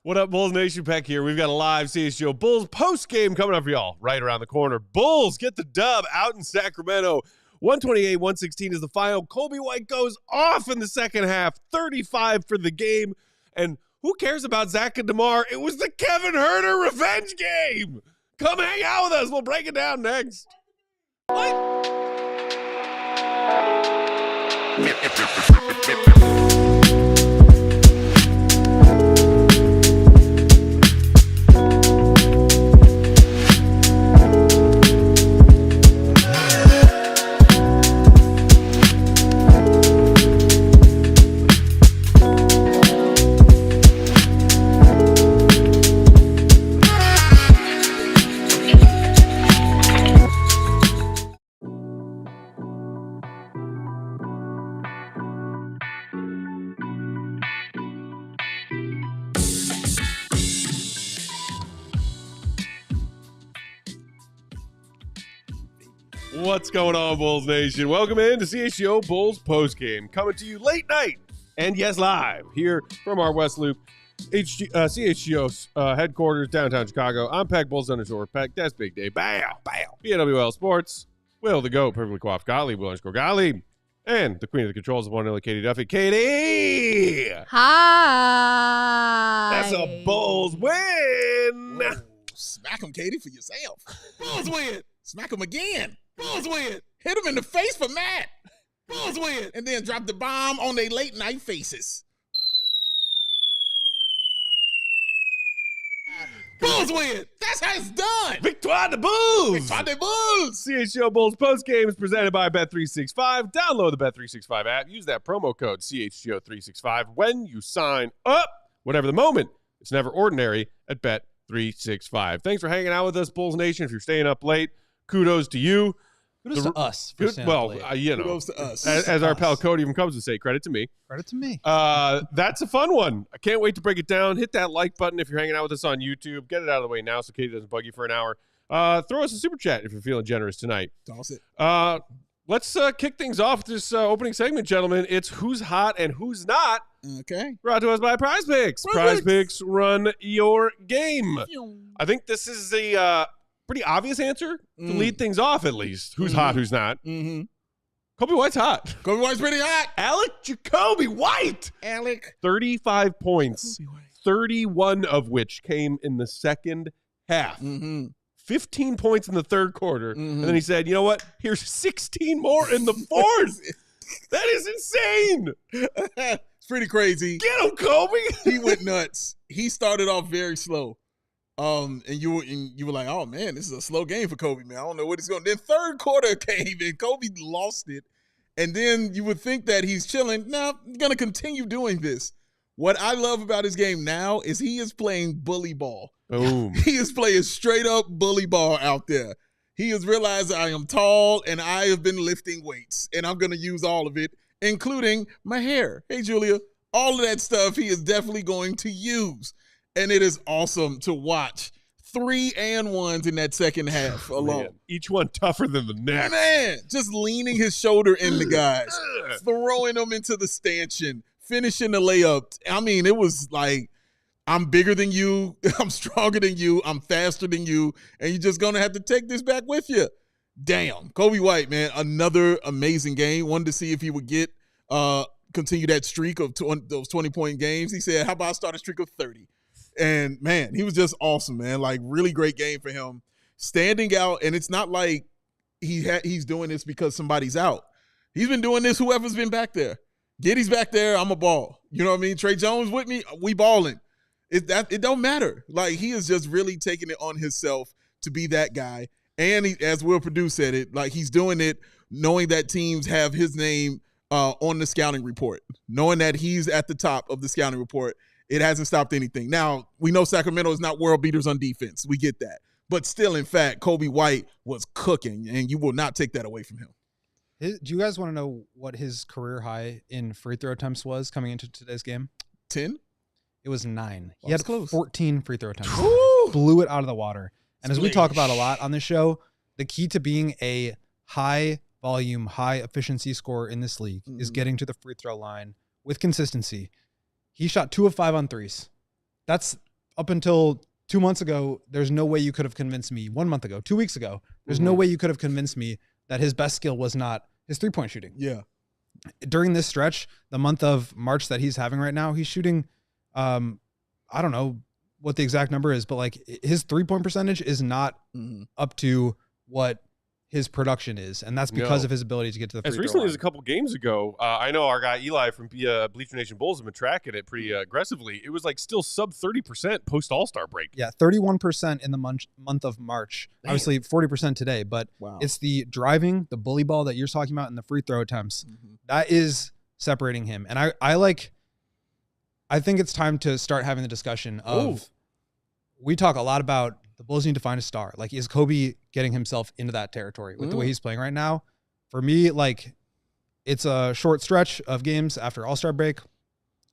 What up, Bulls Nation? Peck here. We've got a live CHGO Bulls postgame coming up for y'all right around the corner. Bulls get the dub out in Sacramento. 128-116 is the final. Coby White goes off in the second half. 35 for the game. And who cares about Zach and DeMar? It was the Kevin Huerter revenge game. Come hang out with us. We'll break it down next. What? What's going on, Bulls Nation? Welcome in to CHGO Bulls postgame, coming to you late night and yes, live here from our West Loop CHGO headquarters, downtown Chicago. I'm Peck, Bulls _ Peck. That's Big Dave. Bow, bow. BNWL Sports. Will the GOAT, perfectly coiffed Gottlieb, Will _ Gottlieb. And the queen of the controls, the one and only Katie Duffy. Katie! Hi! That's a Bulls win! Whoa. Smack him, Katie, for yourself. Bulls win! Smack him again. Bulls win. Hit him in the face for Matt. Bulls win. And then drop the bomb on their late night faces. Bulls win. That's how it's done. Victoire de Bulls! Victoire des Bulls. CHGO Bulls postgame is presented by Bet365. Download the Bet365 app. Use that promo code CHGO365 when you sign up. Whatever the moment, it's never ordinary at Bet365. Thanks for hanging out with us, Bulls Nation. If you're staying up late, kudos to you. Kudos to us. For Kudos to us. As our pal Cody even comes to say, credit to me. Credit to me. That's a fun one. I can't wait to break it down. Hit that like button if you're hanging out with us on YouTube. Get it out of the way now so Katie doesn't bug you for an hour. Throw us a super chat if you're feeling generous tonight. Toss it. Let's kick things off this opening segment, gentlemen. It's Who's Hot and Who's Not. Okay. Brought to us by Prize Picks. Prize Picks, run your game. I think this is the pretty obvious answer to lead things off, at least. Who's hot, who's not? Coby White's hot. Coby White's pretty hot. Alec Jacoby White. Alec. 35 points, 31 of which came in the second half. 15 points in the third quarter. And then he said, you know what? Here's 16 more in the fourth. That is insane. It's pretty crazy. Get him, Coby. He went nuts. He started off very slow. And you were like, oh man, this is a slow game for Coby, man. I don't know what he's going to do. Then third quarter came and Coby lost it. And then you would think that he's chilling. No, he's going to continue doing this. What I love about his game now is he is playing bully ball. Boom. He is playing straight up bully ball out there. He has realized I am tall and I have been lifting weights and I'm going to use all of it, including my hair. Hey, Julia, all of that stuff he is definitely going to use. And it is awesome to watch 3-and-1s in that second half alone. Man, each one tougher than the next. Man, just leaning his shoulder in the guys, throwing them into the stanchion, finishing the layup. I mean, it was like, I'm bigger than you, I'm stronger than you, I'm faster than you, and you're just going to have to take this back with you. Damn. Coby White, man, another amazing game. Wanted to see if he would get continue that streak of those 20-point games. He said, how about I start a streak of 30? And, man, he was just awesome, man. Like, really great game for him. Standing out, and it's not like he's doing this because somebody's out. He's been doing this whoever's been back there. Giddy's back there, I'm a ball. You know what I mean? Trey Jones with me, we balling. It don't matter. Like, he is just really taking it on himself to be that guy. And he, as Will Perdue said it, like, he's doing it knowing that teams have his name on the scouting report, knowing that he's at the top of the scouting report. It hasn't stopped anything. Now, we know Sacramento is not world beaters on defense. We get that. But still, in fact, Coby White was cooking, and you will not take that away from him. Do you guys want to know what his career high in free throw attempts was coming into today's game? 10? It was 9. Oh, he had close. 14 free throw attempts. Woo! Blew it out of the water. And as we talk about a lot on this show, the key to being a high volume, high efficiency scorer in this league is getting to the free throw line with consistency. He shot 2 of 5 on threes. That's up until 2 months ago, there's no way you could have convinced me. 1 month ago, 2 weeks ago, there's no way you could have convinced me that his best skill was not his 3-point shooting. Yeah. During this stretch, the month of March that he's having right now, he's shooting, I don't know what the exact number is, but like his 3-point percentage is not up to what his production is, and that's because of his ability to get to the free throw line. As recently as a couple games ago, I know our guy Eli from Bleacher Nation Bulls have been tracking it pretty aggressively. It was like still sub 30% post All-Star break. Yeah, 31% in the month of March. Damn. Obviously 40% today, but it's the driving, the bully ball that you're talking about, and the free throw attempts. That is separating him. And I think it's time to start having the discussion of, we talk a lot about the Bulls need to find a star. Like, is Coby getting himself into that territory with the way he's playing right now? For me, like, it's a short stretch of games after All-Star break.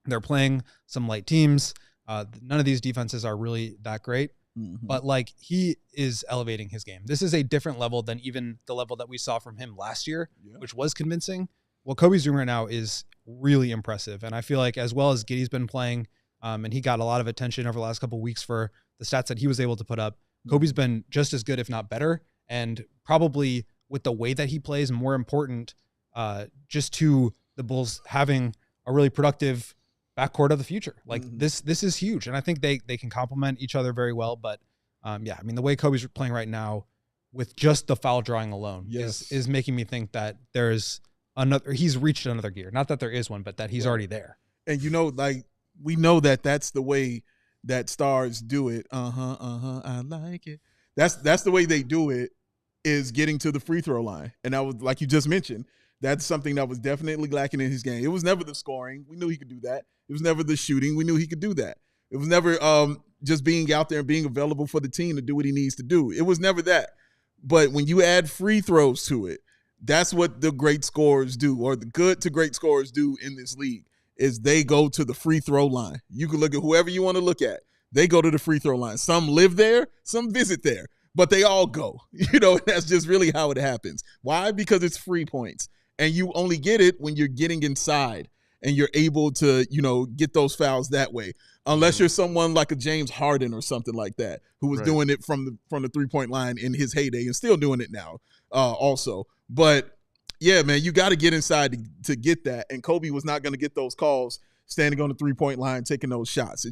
They're playing some light teams. None of these defenses are really that great. But, like, he is elevating his game. This is a different level than even the level that we saw from him last year, which was convincing. What Coby's doing right now is really impressive. And I feel like as well as Giddey's been playing, and he got a lot of attention over the last couple of weeks for the stats that he was able to put up, Coby's been just as good, if not better. And probably with the way that he plays, more important just to the Bulls having a really productive backcourt of the future. Like this is huge. And I think they can complement each other very well. But yeah, I mean, the way Coby's playing right now with just the foul drawing alone is making me think that he's reached another gear. Not that there is one, but that he's already there. And like, we know that that's the way that stars do it. I like it. That's the way they do it, is getting to the free throw line. And that was, like you just mentioned, that's something that was definitely lacking in his game. It was never the scoring. We knew he could do that. It was never the shooting. We knew he could do that. It was never just being out there and being available for the team to do what he needs to do. It was never that. But when you add free throws to it, that's what the great scorers do, or the good to great scorers do in this league, is they go to the free throw line. You can look at whoever you want to look at. They go to the free throw line. Some live there, some visit there, but they all go. That's just really how it happens. Why? Because it's free points. And you only get it when you're getting inside and you're able to, get those fouls that way. Unless you're someone like a James Harden or something like that, who was doing it from the 3-point line in his heyday and still doing it now also. But yeah, man, you got to get inside to get that. And Coby was not going to get those calls standing on the 3-point line, taking those shots.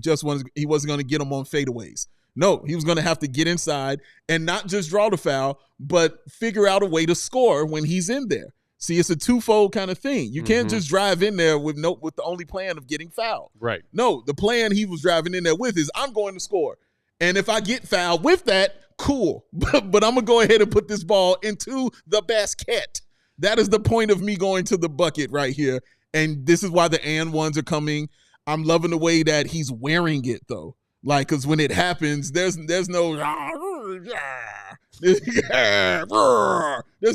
He wasn't going to get them on fadeaways. No, he was going to have to get inside and not just draw the foul, but figure out a way to score when he's in there. See, it's a twofold kind of thing. You can't just drive in there with the only plan of getting fouled. Right. No, the plan he was driving in there with is, I'm going to score. And if I get fouled with that, cool. But I'm going to go ahead and put this ball into the basket. That is the point of me going to the bucket right here. And this is why the and ones are coming. I'm loving the way that he's wearing it, though. Like, because when it happens, there's no there's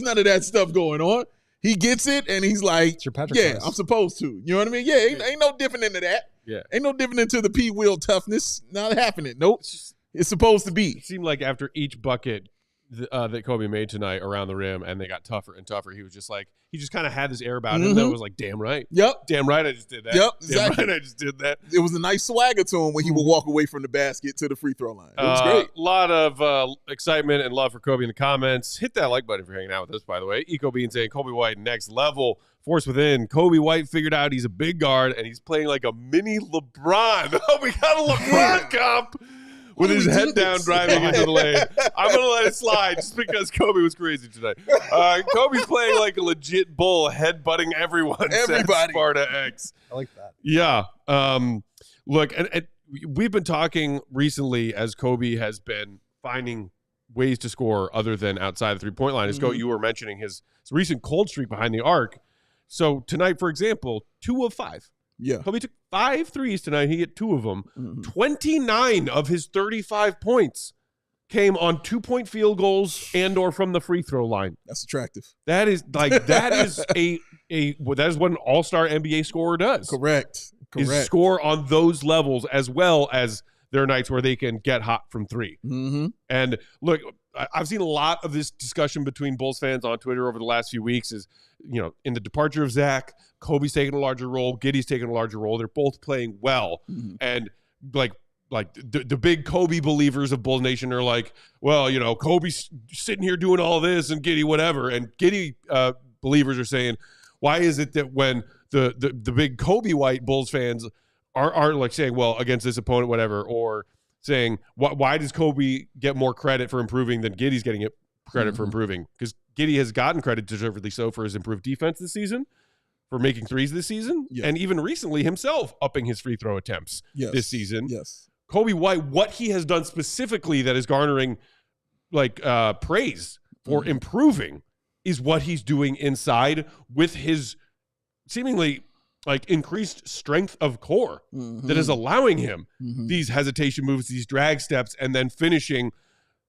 none of that stuff going on. He gets it, and he's like, I'm supposed to. You know what I mean? Yeah, ain't no different into that. Yeah. Ain't no different into the P-wheel toughness. Not happening. Nope. It's supposed to be. It seemed like after each bucket that Coby made tonight around the rim, and they got tougher and tougher, he was just like, he just kind of had this air about him that was like, damn right. Yep. Damn right I just did that. Yep. Damn right I just did that. It was a nice swagger to him when he would walk away from the basket to the free throw line. It was great. A lot of excitement and love for Coby in the comments. Hit that like button if you're hanging out with us, by the way. Eco Bean saying, Coby White, next level. Force within. Coby White figured out he's a big guard, and he's playing like a mini LeBron. Oh, we got a LeBron comp. With his head down, driving into the lane. I'm going to let it slide just because Coby was crazy tonight. Coby's playing like a legit bull, headbutting everyone. Everybody. Sparta X. I like that. Yeah. Look, and we've been talking recently as Coby has been finding ways to score other than outside the 3-point line. As you were mentioning his recent cold streak behind the arc. So tonight, for example, 2 of 5. Yeah. Coby took 5 threes tonight. He hit 2 of them. 29 of his 35 points came on 2-point field goals and or from the free throw line. That's attractive. That is what an all-star NBA scorer does. Correct. Is score on those levels as well as there are nights where they can get hot from 3. And look, I've seen a lot of this discussion between Bulls fans on Twitter over the last few weeks is, in the departure of Zach, Coby's taking a larger role, Giddey's taking a larger role. They're both playing well. And like like the big Kobe believers of Bulls Nation are like, well, you know, Kobe's sitting here doing all this and Giddey whatever. And Giddey believers are saying, why is it that when the big Coby White Bulls fans are like saying, well, against this opponent, whatever, or saying, why does Kobe get more credit for improving than Giddey's getting credit for improving? Because Giddey has gotten credit, deservedly so, for his improved defense this season, for making threes this season, and even recently himself upping his free throw attempts this season. Yes. Coby White, what he has done specifically that is garnering like praise for improving is what he's doing inside with his seemingly like increased strength of core that is allowing him these hesitation moves, these drag steps, and then finishing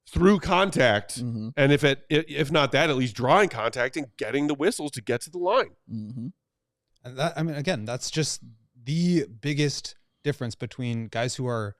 through contact. And if not that, at least drawing contact and getting the whistles to get to the line. And that, I mean, again, that's just the biggest difference between guys who are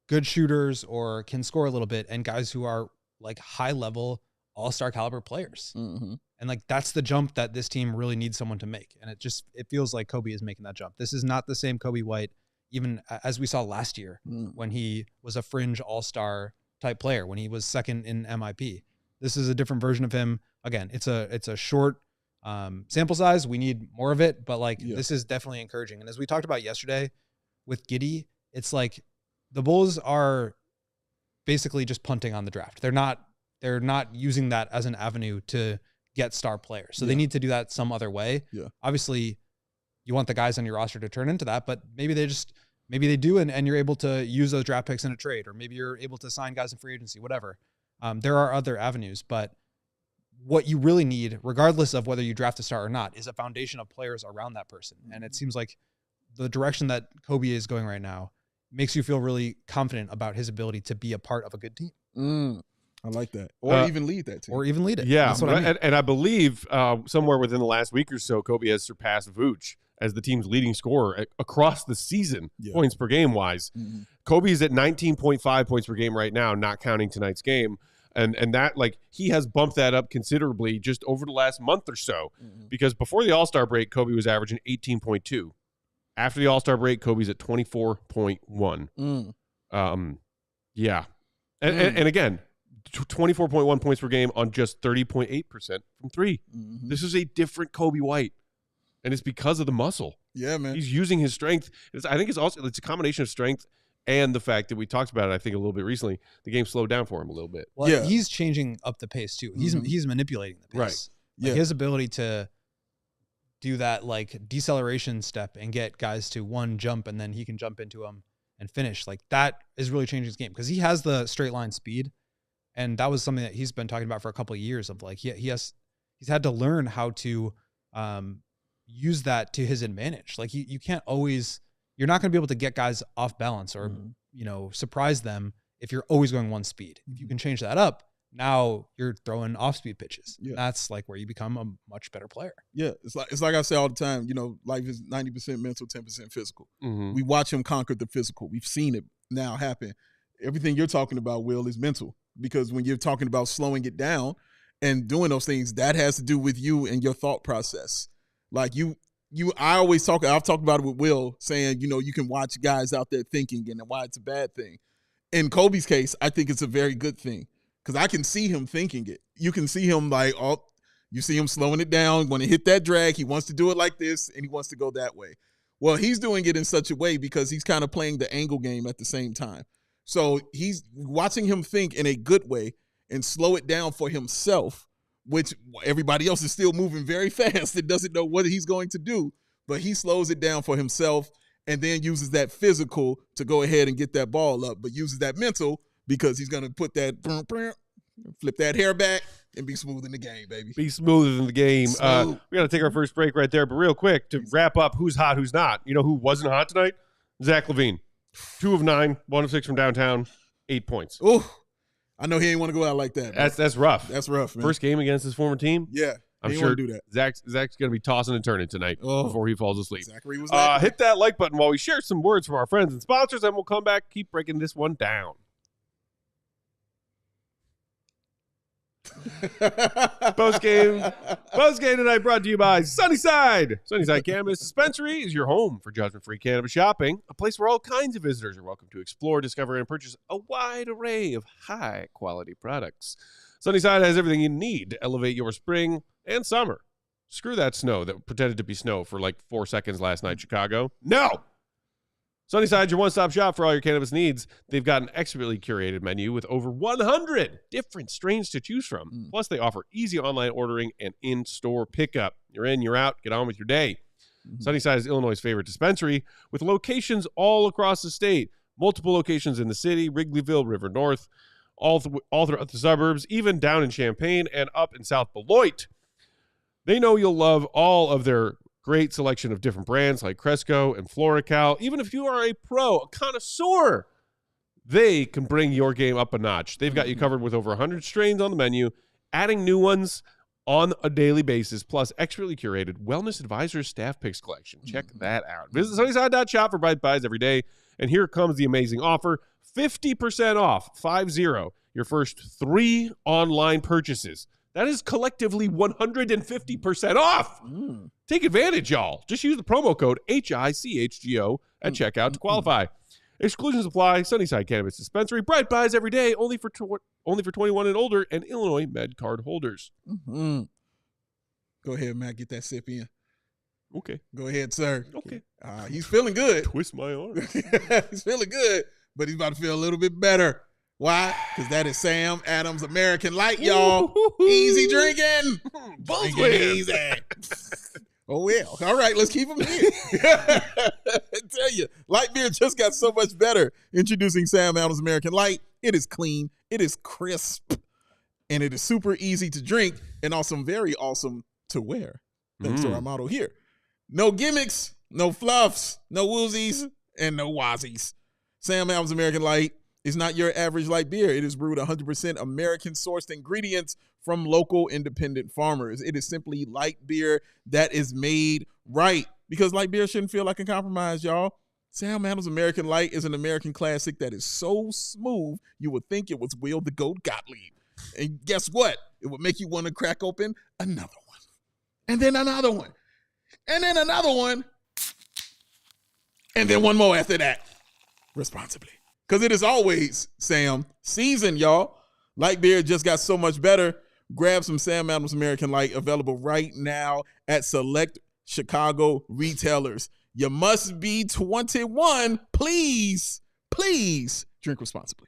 good shooters or can score a little bit and guys who are like high level all-star caliber players. And like, that's the jump that this team really needs someone to make. And it feels like Kobe is making that jump. This is not the same Coby White, even as we saw last year when he was a fringe all-star type player, when he was second in MIP. This is a different version of him. Again, it's a short sample size. We need more of it, but like, this is definitely encouraging. And as we talked about yesterday with Giddey, it's like the Bulls are basically just punting on the draft. They're not using that as an avenue to get star players. So they need to do that some other way. Obviously you want the guys on your roster to turn into that, but maybe they do. And you're able to use those draft picks in a trade, or maybe you're able to sign guys in free agency, whatever. There are other avenues, but what you really need, regardless of whether you draft a star or not, is a foundation of players around that person. And it seems like the direction that Kobe is going right now makes you feel really confident about his ability to be a part of a good team. I like that. Or even lead that team. Or even lead it. Yeah. That's what I mean. And I believe somewhere within the last week or so, Kobe has surpassed Vuce as the team's leading scorer across the season, points per game wise. Kobe's at 19.5 points per game right now, not counting tonight's game. And that, like, he has bumped that up considerably just over the last month or so, because before the All-Star break, Kobe was averaging 18.2. After the All-Star break, Kobe's at 24.1. And again, 24.1 points per game on just 30.8% from three. This is a different Coby White, and it's because of the muscle. Yeah, man. He's using his strength. I think it's a combination of strength and the fact that we talked about it, I think, a little bit recently. The game slowed down for him a little bit. Well, he's changing up the pace too. He's manipulating the pace. Right. Like his ability to do that like deceleration step and get guys to one jump, and then he can jump into them and finish. Like, that is really changing his game, because he has the straight line speed. And that was something that he's been talking about for a couple of years, of like, he's had to learn how to use that to his advantage. Like, you can't always, you're not going to be able to get guys off balance or, surprise them if you're always going one speed. If you can change that up, now you're throwing off speed pitches. That's like where you become a much better player. It's like I say all the time, life is 90% mental, 10% physical. We watch him conquer the physical. We've seen it now happen. Everything you're talking about, Will, is mental. Because when you're talking about slowing it down and doing those things, that has to do with you and your thought process. Like I've talked about it with Will, saying, you can watch guys out there thinking and why it's a bad thing. In Kobe's case, I think it's a very good thing, because I can see him thinking it. You can see him you see him slowing it down. When he hit that drag, he wants to do it like this and he wants to go that way. Well, he's doing it in such a way because he's kind of playing the angle game at the same time. So he's watching him think in a good way and slow it down for himself, which everybody else is still moving very fast and doesn't know what he's going to do. But he slows it down for himself and then uses that physical to go ahead and get that ball up, but uses that mental because he's going to put that, flip that hair back and be smooth in the game, baby. Be smoother in the game. We got to take our first break right there, but real quick, to wrap up who's hot, who's not. You know who wasn't hot tonight? Zach LaVine. 2 of 9, 1 of 6 from downtown, 8 points. Oh, I know he ain't want to go out like that. That's rough. That's rough, man. First game against his former team. Yeah, I'm sure do that. Zach's going to be tossing and turning tonight before he falls asleep. Zachary was hit that like button while we share some words from our friends and sponsors, and we'll come back, keep breaking this one down. Postgame tonight brought to you by Sunnyside. Sunnyside Cannabis Dispensary is your home for judgment-free cannabis shopping, a place where all kinds of visitors are welcome to explore, discover, and purchase a wide array of high-quality products. Sunnyside has everything you need to elevate your spring and summer. Screw that snow that pretended to be snow for like 4 seconds last night in Chicago. No! Sunnyside's your one-stop shop for all your cannabis needs. They've got an expertly curated menu with over 100 different strains to choose from. Plus, they offer easy online ordering and in-store pickup. You're in, you're out, get on with your day. Sunnyside is Illinois' favorite dispensary with locations all across the state. Multiple locations in the city, Wrigleyville, River North, all throughout the suburbs, even down in Champaign and up in South Beloit. They know you'll love all of their great selection of different brands like Cresco and Florical. Even if you are a pro, a connoisseur, they can bring your game up a notch. They've got you covered with over 100 strains on the menu, adding new ones on a daily basis, plus expertly curated Wellness Advisors staff picks collection. Check that out. Visit Sunnyside.shop for Bright Buys every day. And here comes the amazing offer, 50% off, 50, your first 3 online purchases. That is collectively 150% off. Take advantage, y'all. Just use the promo code HICHGO at checkout to qualify. Exclusions apply. Sunnyside Cannabis Dispensary. Bright Buys every day, only for 21 and older, and Illinois Med Card holders. Go ahead, Matt. Get that sip in. Okay. Go ahead, sir. Okay. He's feeling good. Twist my arm. He's feeling good, but he's about to feel a little bit better. Why? Because that is Sam Adams American Light, y'all. Easy drinking. Bulls easy. Oh, well. All right, let's keep him here. I tell you, light beer just got so much better. Introducing Sam Adams American Light. It is clean. It is crisp. And it is super easy to drink and also very awesome to wear. Thanks to our motto here. No gimmicks, no fluffs, no woozies, and no wazzies. Sam Adams American Light is not your average light beer. It is brewed 100% American-sourced ingredients from local independent farmers. It is simply light beer that is made right, because light beer shouldn't feel like a compromise, y'all. Sam Adams American Light is an American classic that is so smooth you would think it was Will the Goat Gottlieb. And guess what? It would make you want to crack open another one. And then another one. And then another one. And then one more after that. Responsibly. Because it is always, Sam, season, y'all. Light beer just got so much better. Grab some Sam Adams American Light, available right now at select Chicago retailers. You must be 21. Please drink responsibly.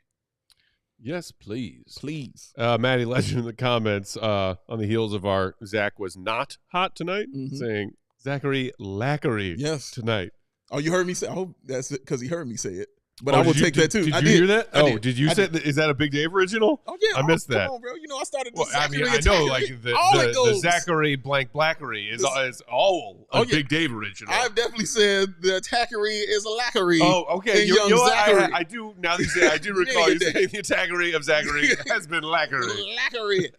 Yes, please. Please. Maddie Legend in the comments on the heels of our Zach was not hot tonight, saying Zachary Lackery tonight. Oh, you heard me say? I hope that's because he heard me say it. But I will take that too. Did you hear that? Did you say that? Is that a Big Dave original? Oh yeah, I missed that. Come on, bro. You know I started. I know, like the Zachary blank Blackery is all a Big Dave original. I've definitely said the attackery is a Lackery. Oh, okay. You know what? I do now that you say. I do recall you saying the attackery of Zachary has been Lackery. Lackery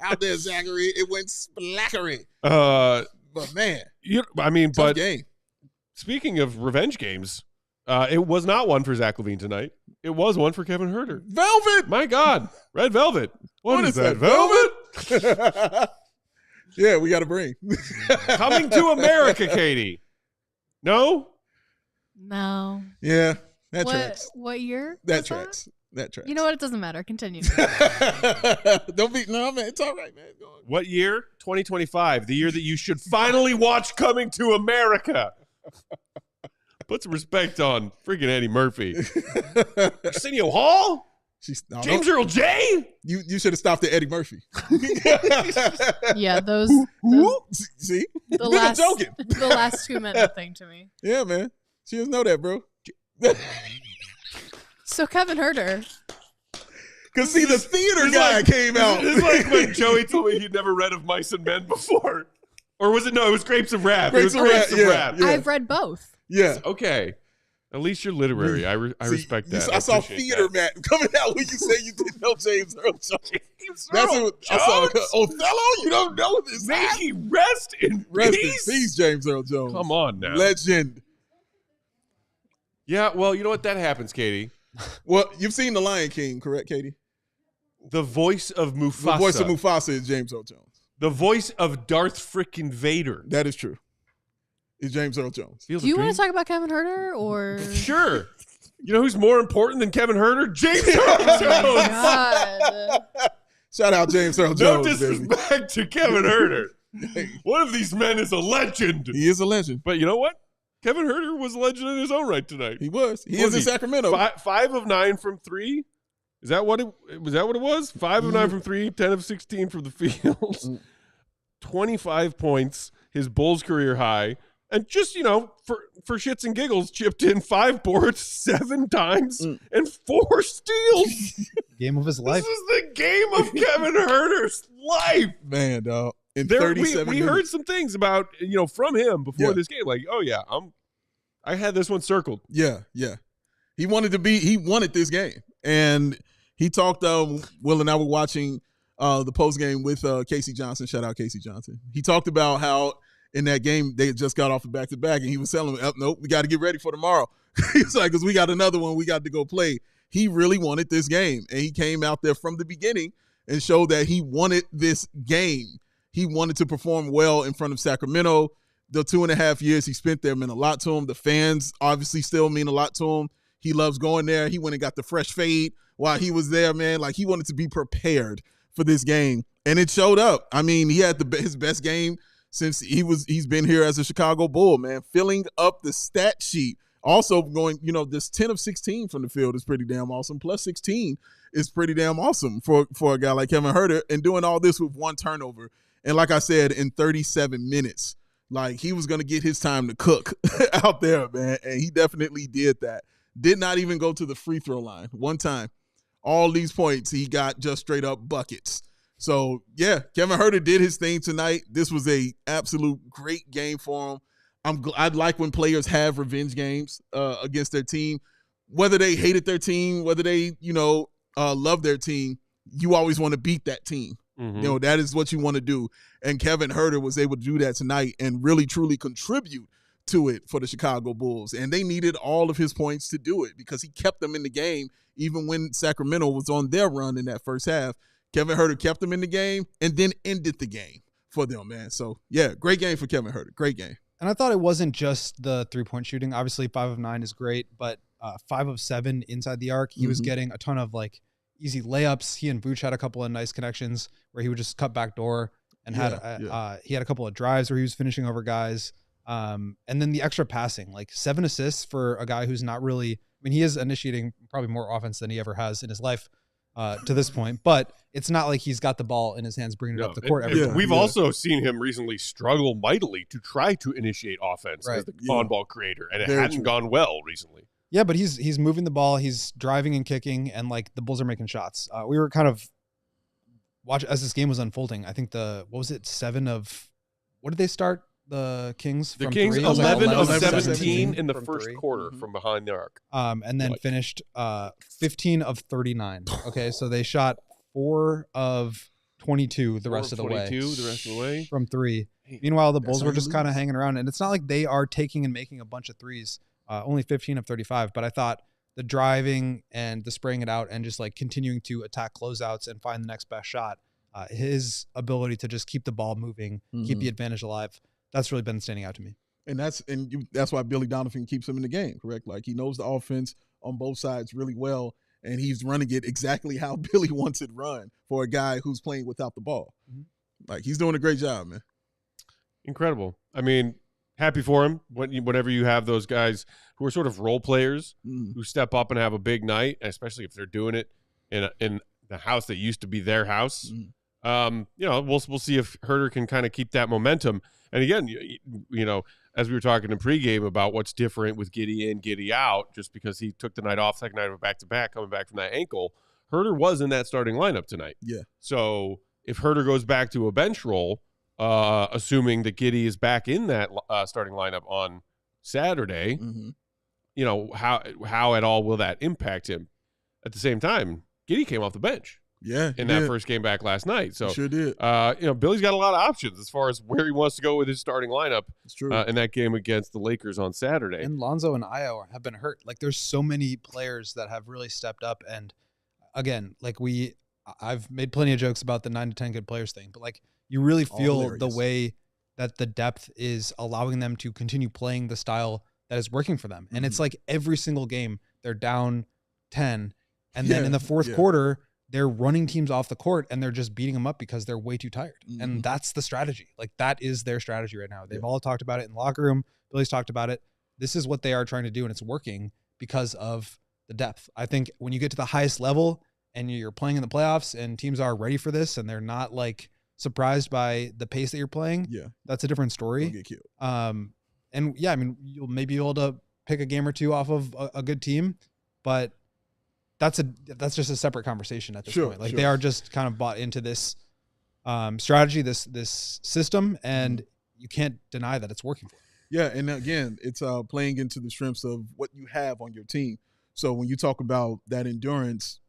out there, Zachary. It went Splackery. But man, but game. Speaking of revenge games. It was not one for Zach LaVine tonight. It was one for Kevin Huerter. Velvet! My God. Red Velvet. What is that, Velvet? Yeah, we got to bring. Coming to America, Katie. No? No. Yeah, that tracks. What year? That tracks. That tracks. You know what? It doesn't matter. Continue. Don't be, no, man. It's all right, man. Go on. What year? 2025. The year that you should finally watch Coming to America. Put some respect on freaking Eddie Murphy. Arsenio Hall? James Earl J? You should have stopped at Eddie Murphy. Yeah, those see? The last 2 meant nothing to me. Yeah, man. She doesn't know that, bro. So Kevin Huerter. Because see, the theater guy came out. It's like when Joey told me he'd never read of Mice and Men before. Or was it? No, it was Grapes of Wrath. Grapes of Wrath. Yeah. I've read both. Yeah. Okay. At least you're literary. I respect that. I saw theater, Matt, coming out when you say you didn't know James Earl Jones. That's what I saw. Othello? You don't know this? May he rest in peace, James Earl Jones. Come on now. Legend. Yeah, well, you know what? That happens, Katie. Well, you've seen The Lion King, correct, Katie? The voice of Mufasa. The voice of Mufasa is James Earl Jones. The voice of Darth freaking Vader. That is true. It's James Earl Jones. Do you want to talk about Kevin Huerter or? Sure. You know who's more important than Kevin Huerter? James Earl Jones. Oh my God. Shout out James Earl No Jones. disrespect to Kevin Huerter. One of these men is a legend. He is a legend. But you know what? Kevin Huerter was a legend in his own right tonight. He was. He is in Sacramento. 5 of 9 from 3. Is that what it was? 5 of 9 from 3, 10 of 16 from the field. 25 points, his Bulls career high. And just, for shits and giggles, chipped in 5 boards 7 times and 4 steals. Game of his life. This is the game of Kevin Huerter's life. Man, dog. In 37 we heard some things about, from him before this game. Like, oh, yeah, I had this one circled. Yeah. He wanted this game. And he talked, Will and I were watching the post game with Casey Johnson. Shout out Casey Johnson. He talked about how in that game they had just got off the back-to-back, and he was telling me, nope, we got to get ready for tomorrow. He's like, because we got another one we got to go play. He really wanted this game, and he came out there from the beginning and showed that he wanted this game. He wanted to perform well in front of Sacramento. The 2.5 years he spent there meant a lot to him. The fans obviously still mean a lot to him. He loves going there. He went and got the fresh fade while he was there, man. Like, he wanted to be prepared for this game, and it showed up. I mean, he had his best game since he's been here as a Chicago Bull, man, filling up the stat sheet. Also going, this 10 of 16 from the field is pretty damn awesome. Plus 16 is pretty damn awesome for a guy like Kevin Huerter, and doing all this with 1 turnover. And like I said, in 37 minutes, like, he was going to get his time to cook out there, man, and he definitely did that. Did not even go to the free throw line one time. All these points, he got just straight up buckets. So, yeah, Kevin Huerter did his thing tonight. This was a absolute great game for him. I'd like when players have revenge games against their team. Whether they hated their team, whether they, love their team, you always want to beat that team. Mm-hmm. That is what you want to do. And Kevin Huerter was able to do that tonight and really, truly contribute to it for the Chicago Bulls. And they needed all of his points to do it because he kept them in the game even when Sacramento was on their run in that first half. Kevin Huerter kept them in the game and then ended the game for them, man. So, yeah, great game for Kevin Huerter. Great game. And I thought it wasn't just the 3-point shooting. Obviously, 5 of 9 is great, but 5 of 7 inside the arc. He was getting a ton of, easy layups. He and Vuce had a couple of nice connections where he would just cut back door and he had a couple of drives where he was finishing over guys. And then the extra passing, 7 assists for a guy who's not really – he is initiating probably more offense than he ever has in his life to this point, but it's not like he's got the ball in his hands bringing it up the court every time. We've also seen him recently struggle mightily to try to initiate offense as the on-ball creator, and it hasn't gone well recently. Yeah, but he's moving the ball, he's driving and kicking, and the Bulls are making shots. We were kind of watching as this game was unfolding. I think 7 of what did they start? The Kings. The Kings 11 of 17 in the first quarter from behind the arc. And then finished 15 of 39. Okay, so they shot 4 of 22 the rest of the way from 3. Meanwhile, the Bulls were just kind of hanging around, and it's not like they are taking and making a bunch of threes. Only 15 of 35, but I thought the driving and the spraying it out and just continuing to attack closeouts and find the next best shot, his ability to just keep the ball moving, keep the advantage alive, that's really been standing out to me. And that's why Billy Donovan keeps him in the game, correct? He knows the offense on both sides really well, and he's running it exactly how Billy wants it run for a guy who's playing without the ball. He's doing a great job, man. Incredible. Happy for him. Whenever you have those guys who are sort of role players who step up and have a big night, especially if they're doing it in the house that used to be their house. We'll see if Huerter can kind of keep that momentum. And again, as we were talking in pregame about what's different with Giddey in, Giddey out, just because he took the night off, second night of a back-to-back, coming back from that ankle, Huerter was in that starting lineup tonight. Yeah. So if Huerter goes back to a bench role, assuming that Giddey is back in that starting lineup on Saturday, how at all will that impact him? At the same time, Giddey came off the bench. Yeah, in that first game back last night. So sure did. Billy's got a lot of options as far as where he wants to go with his starting lineup. It's true. In that game against the Lakers on Saturday. And Lonzo and Ayo have been hurt. There's so many players that have really stepped up. And again, I've made plenty of jokes about the 9 to 10 good players thing, but like you really feel the way that the depth is allowing them to continue playing the style that is working for them. And it's like every single game they're down 10. And then in the fourth quarter, they're running teams off the court and they're just beating them up because they're way too tired. And that's the strategy. Like that is their strategy right now. They've all talked about it in the locker room. Billy's talked about it. This is what they are trying to do, and it's working because of the depth. I think when you get to the highest level and you're playing in the playoffs and teams are ready for this and they're not like surprised by the pace that you're playing, that's a different story. Get killed. And yeah, I mean, you'll maybe be able to pick a game or two off of a good team, but that's just a separate conversation at this point. Like they are just kind of bought into this strategy, this system, and you can't deny that it's working for them. Yeah, and again, it's playing into the strengths of what you have on your team. So when you talk about that endurance,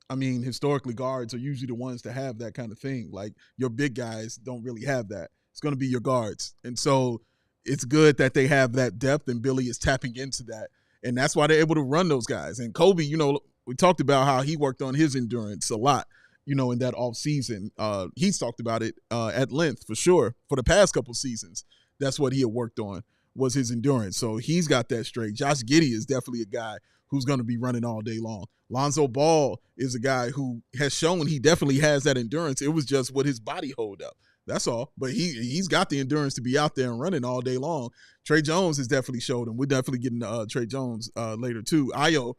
I mean, historically, guards are usually the ones to have that kind of thing. Like your big guys don't really have that. It's going to be your guards. And so it's good that they have that depth, and Billy is tapping into that. And that's why they're able to run those guys. And Coby, you know, we talked about how he worked on his endurance a lot, you know, in that offseason. He's talked about it at length for sure for the past couple seasons. That's what he had worked on, was his endurance. So he's got that straight. Josh Giddey is definitely a guy who's going to be running all day long. Lonzo Ball is a guy who has shown he definitely has that endurance. It was just with his body hold up. That's all. But he's got the endurance to be out there and running all day long. Trey Jones has definitely showed him. We're definitely getting Trey Jones later too. Ayo,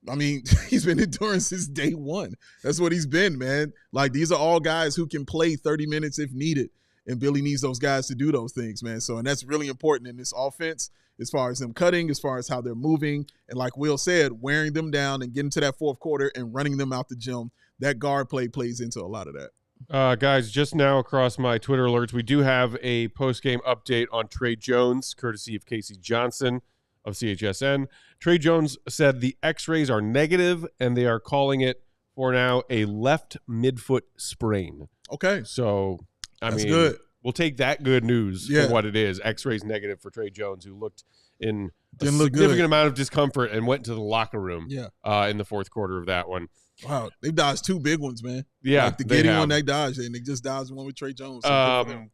I mean, he's been enduring since day one. That's what he's been, man. Like, these are all guys who can play 30 minutes if needed. And Billy needs those guys to do those things, man. So, and that's really important in this offense as far as them cutting, as far as how they're moving. And like Will said, wearing them down and getting to that fourth quarter and running them out the gym. That guard play plays into a lot of that. Guys, just now across my Twitter alerts, we do have a post-game update on Trey Jones, courtesy of Casey Johnson of CHSN. Trey Jones said the x-rays are negative, and they are calling it, for now, a left midfoot sprain. Okay. So, That's good. We'll take that good news for what it is. X-rays negative for Trey Jones, who looked in a significant amount of discomfort and went into the locker room in the fourth quarter of that one. Wow, they've dodged two big ones, man. Yeah, like the Giddey one they dodged, and they just dodged one with Trey Jones. So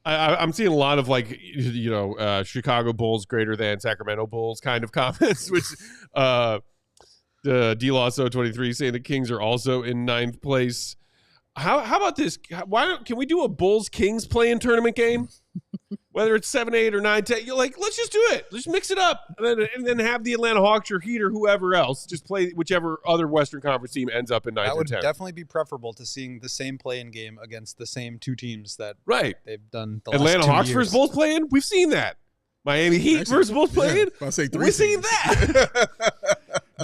I'm seeing a lot of, like, you know, Chicago Bulls greater than Sacramento Bulls kind of comments, which the D-Law-So-23 saying the Kings are also in 9th place. How about this? Can we do a Bulls-Kings play-in tournament game? Whether it's 7, 8, or 9, 10, you're like, let's just do it. Let's mix it up. And then have the Atlanta Hawks or Heat or whoever else just play whichever other Western Conference team ends up in 9th or 10th. That would definitely be preferable to seeing the same play-in game against the same two teams that they've done the Atlanta last 2 Hawks years. versus Bulls play-in? We've seen that. Miami Heat versus Bulls play-in? I'll say 3 We've seen that.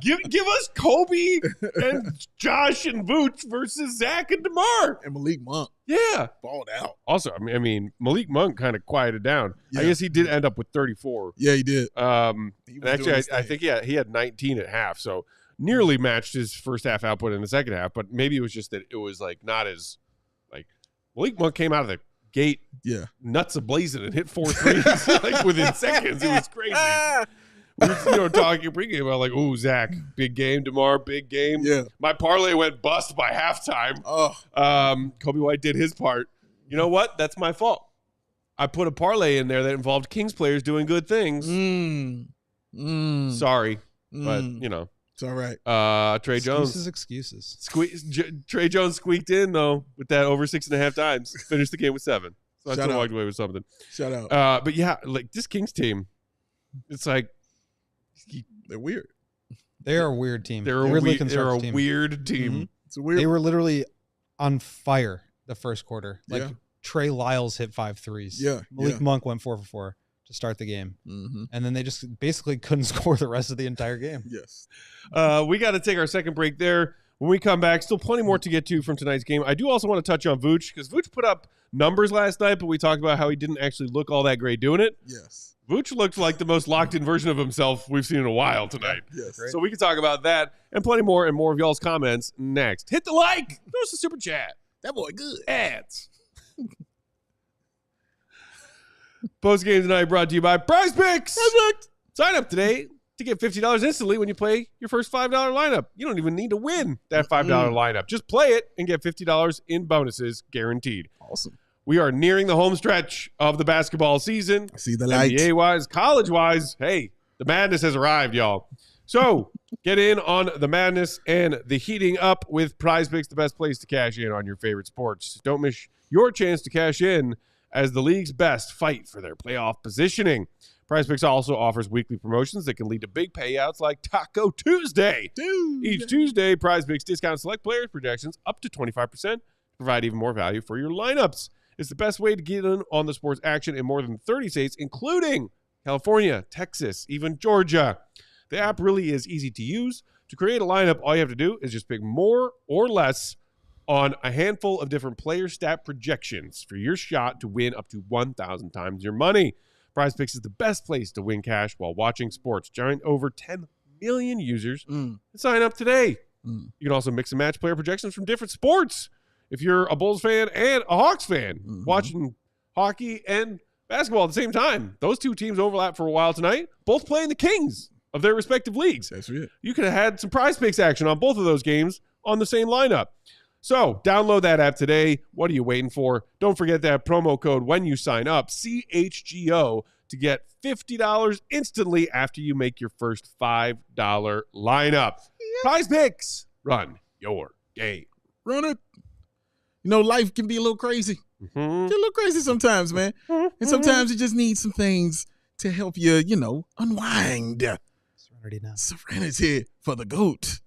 Give us Coby and Josh and Vooch versus Zach and DeMar. And Malik Monk. Yeah. Balled out. Also, I mean, Malik Monk kind of quieted down. Yeah. I guess he did end up with 34. Yeah, he did. And actually, I think he had 19 at half, so nearly matched his first half output in the second half, but maybe it was just that it was like not as, like, Malik Monk came out of the gate nuts ablazing and hit 4 threes like within seconds. It was crazy. We were talking pregame about, like, oh, Zach, big game. DeMar, big game. Yeah. My parlay went bust by halftime. Coby White did his part. You know what? That's my fault. I put a parlay in there that involved Kings players doing good things. Sorry, but, you know. It's all right. Trey Jones. Excuses. Trey Jones squeaked in, though, with that over 6.5 times. Finished the game with 7. So I still walked away with something. Shout out. But, yeah, like, this Kings team, it's like, they're weird. They are a weird team. They're a weird team. Mm-hmm. It's a weird. They were literally on fire the first quarter. Like Trey Lyles hit 5 threes. Yeah. Malik Monk went 4 for 4 to start the game. And then they just basically couldn't score the rest of the entire game. Yes. We got to take our second break there. When we come back, still plenty more to get to from tonight's game. I do also want to touch on Vooch, because Vooch put up numbers last night, but we talked about how he didn't actually look all that great doing it. Yes. Vooch looked like the most locked-in version of himself we've seen in a while tonight. Yes. So we can talk about that and plenty more and more of y'all's comments next. Hit the like. Throw us a super chat. That boy good. Ads. Post game tonight brought to you by Prize Picks. Sign up today. to get $50 instantly when you play your first $5 lineup. You don't even need to win that $5 lineup. Just play it and get $50 in bonuses guaranteed. Awesome. We are nearing the home stretch of the basketball season. I see the light. NBA-wise, college-wise, hey, the madness has arrived, y'all. So get in on the madness and the heating up with Prize Picks, the best place to cash in on your favorite sports. Don't miss your chance to cash in as the league's best fight for their playoff positioning. Prize Picks also offers weekly promotions that can lead to big payouts like Taco Tuesday. Each Tuesday, Prize Picks discounts select players' projections up to 25% to provide even more value for your lineups. It's the best way to get in on the sports action in more than 30 states, including California, Texas, even Georgia. The app really is easy to use. To create a lineup, all you have to do is just pick more or less on a handful of different player stat projections for your shot to win up to 1,000 times your money. Prize Picks is the best place to win cash while watching sports. Join over 10 million users and sign up today. You can also mix and match player projections from different sports. If you're a Bulls fan and a Hawks fan, watching hockey and basketball at the same time, those two teams overlap for a while tonight, both playing the Kings of their respective leagues. That's it. You could have had some Prize Picks action on both of those games on the same lineup. So download that app today. What are you waiting for? Don't forget that promo code when you sign up, CHGO, to get $50 instantly after you make your first $5 lineup. Prize Picks, run your game. Run it. You know, life can be a little crazy. Get a little crazy sometimes, man. And sometimes you just need some things to help you, you know, unwind. Serenity now. Serenity for the GOAT.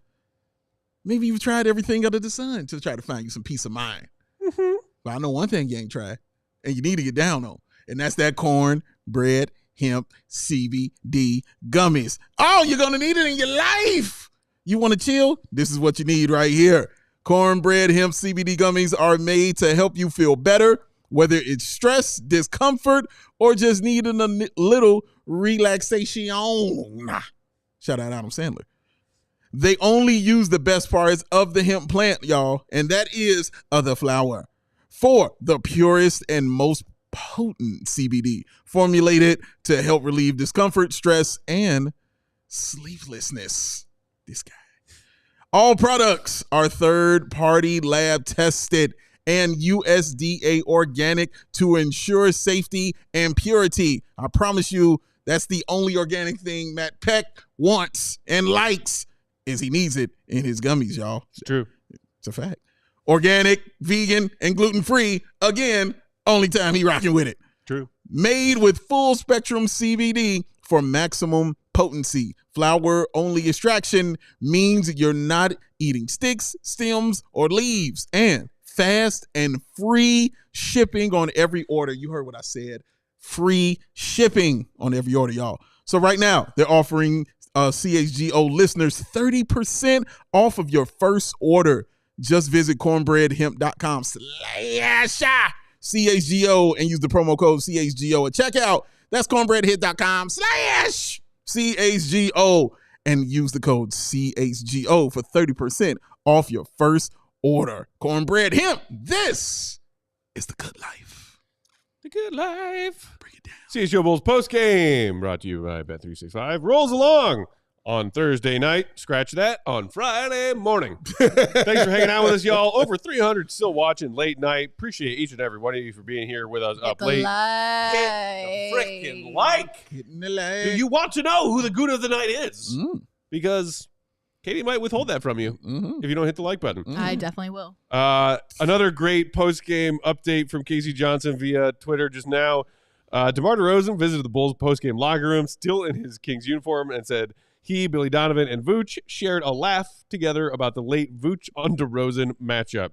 Maybe you've tried everything under the sun to try to find you some peace of mind. But I know one thing you ain't tried, and you need to get down on, and that's that cornbread, hemp, CBD gummies. Oh, you're going to need it in your life. You want to chill? This is what you need right here. Cornbread, hemp, CBD gummies are made to help you feel better, whether it's stress, discomfort, or just needing a little relaxation. Shout out Adam Sandler. They only use the best parts of the hemp plant, y'all, and that is the flower. For the purest and most potent CBD, formulated to help relieve discomfort, stress, and sleeplessness. This guy. All products are third-party lab tested and USDA organic to ensure safety and purity. I promise you, that's the only organic thing Matt Peck wants and likes, is he needs it in his gummies, y'all. It's true. It's a fact. Organic, vegan, and gluten-free. Again, only time he rocking with it. True. Made with full-spectrum CBD for maximum potency. Flower-only extraction means you're not eating sticks, stems, or leaves. And fast and free shipping on every order. You heard what I said. Free shipping on every order, y'all. So right now, they're offering CHGO listeners 30% off of your first order. Just visit cornbreadhemp.com/CHGO and use the promo code CHGO at checkout. That's cornbreadhemp.com/CHGO and use the code CHGO for 30% off your first order. Cornbread Hemp, this is the good life. The good life. Bring it down. CHGO Bulls postgame brought to you by Bet365. Rolls along on Thursday night. Scratch that on Friday morning. Thanks for hanging out with us, y'all. Over 300 still watching late night. Appreciate each and every one of you for being here with us up late. Hit the freaking like. Hitting the like. Do you want to know who the goon of the night is? Because Katie might withhold that from you if you don't hit the like button. I definitely will. Another great post-game update from Casey Johnson via Twitter just now. DeMar DeRozan visited the Bulls post-game locker room, still in his Kings uniform, and said he, Billy Donovan, and Vooch shared a laugh together about the late Vooch on DeRozan matchup.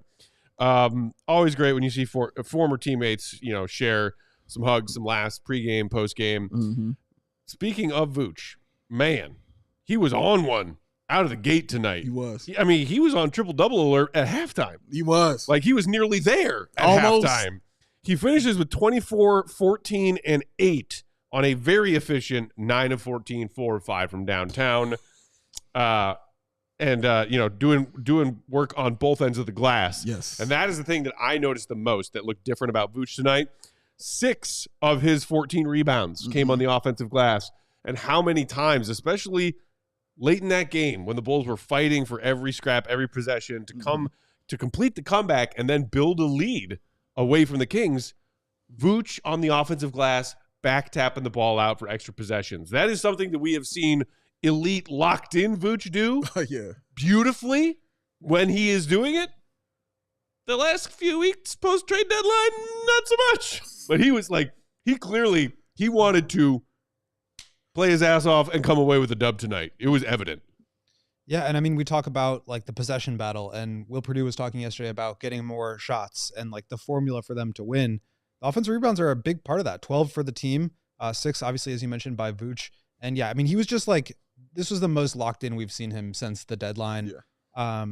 Always great when you see former teammates, share some hugs, some laughs, pregame, postgame. Speaking of Vooch, man, he was on one out of the gate tonight. He was. He was on triple-double alert at halftime. He was. Like, he was nearly there at Almost. halftime. He finishes with 24, 14, and 8 on a very efficient 9 of 14, 4 of 5 from downtown. Doing work on both ends of the glass. Yes. And that is the thing that I noticed the most that looked different about Vooch tonight. 6 of his 14 rebounds came on the offensive glass. and how many times, especially late in that game when the Bulls were fighting for every scrap, every possession to complete the comeback and then build a lead away from the Kings, Vooch on the offensive glass, back tapping the ball out for extra possessions. That is something that we have seen elite locked in Vooch do beautifully when he is doing it. The last few weeks post-trade deadline, not so much. But he was like, he wanted to play his ass off and come away with a dub tonight. It was evident. Yeah, and I mean, we talk about like the possession battle, and Will Perdue was talking yesterday about getting more shots and like the formula for them to win. The offensive rebounds are a big part of that. 12 for the team, 6 obviously, as you mentioned, by Vooch. And yeah, I mean, he was just like, this was the most locked in we've seen him since the deadline. Yeah.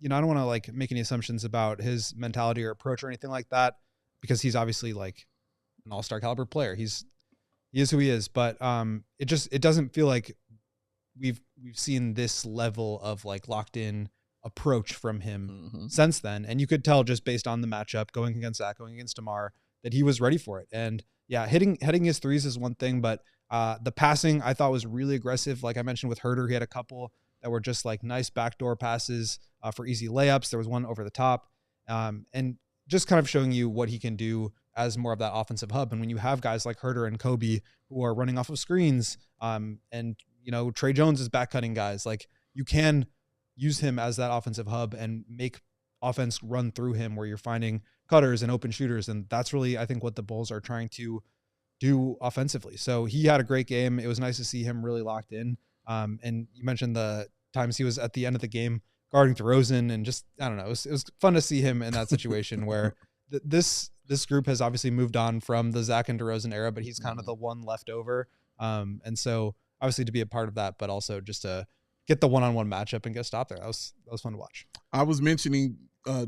You know, I don't want to like make any assumptions about his mentality or approach or anything like that, because he's obviously like an all-star caliber player. He is who he is, but it doesn't feel like we've seen this level of like locked in approach from him since then. And you could tell just based on the matchup going against Zach, going against DeMar, that he was ready for it. And yeah, hitting his threes is one thing, but the passing I thought was really aggressive. Like I mentioned with Huerter, he had a couple that were just like nice backdoor passes for easy layups. There was one over the top, and just kind of showing you what he can do as more of that offensive hub. And when you have guys like Huerter and Coby who are running off of screens, and you know, Trey Jones is back cutting guys, like you can use him as that offensive hub and make offense run through him where you're finding cutters and open shooters. And that's really, I think, what the Bulls are trying to do offensively. So he had a great game. It was nice to see him really locked in. And you mentioned the times he was at the end of the game guarding DeRozan, and just, I don't know, it was fun to see him in that situation where this group has obviously moved on from the Zach and DeRozan era, but he's kind of the one left over. And so obviously to be a part of that, but also just to get the one-on-one matchup and get stopped there. That was fun to watch. I was mentioning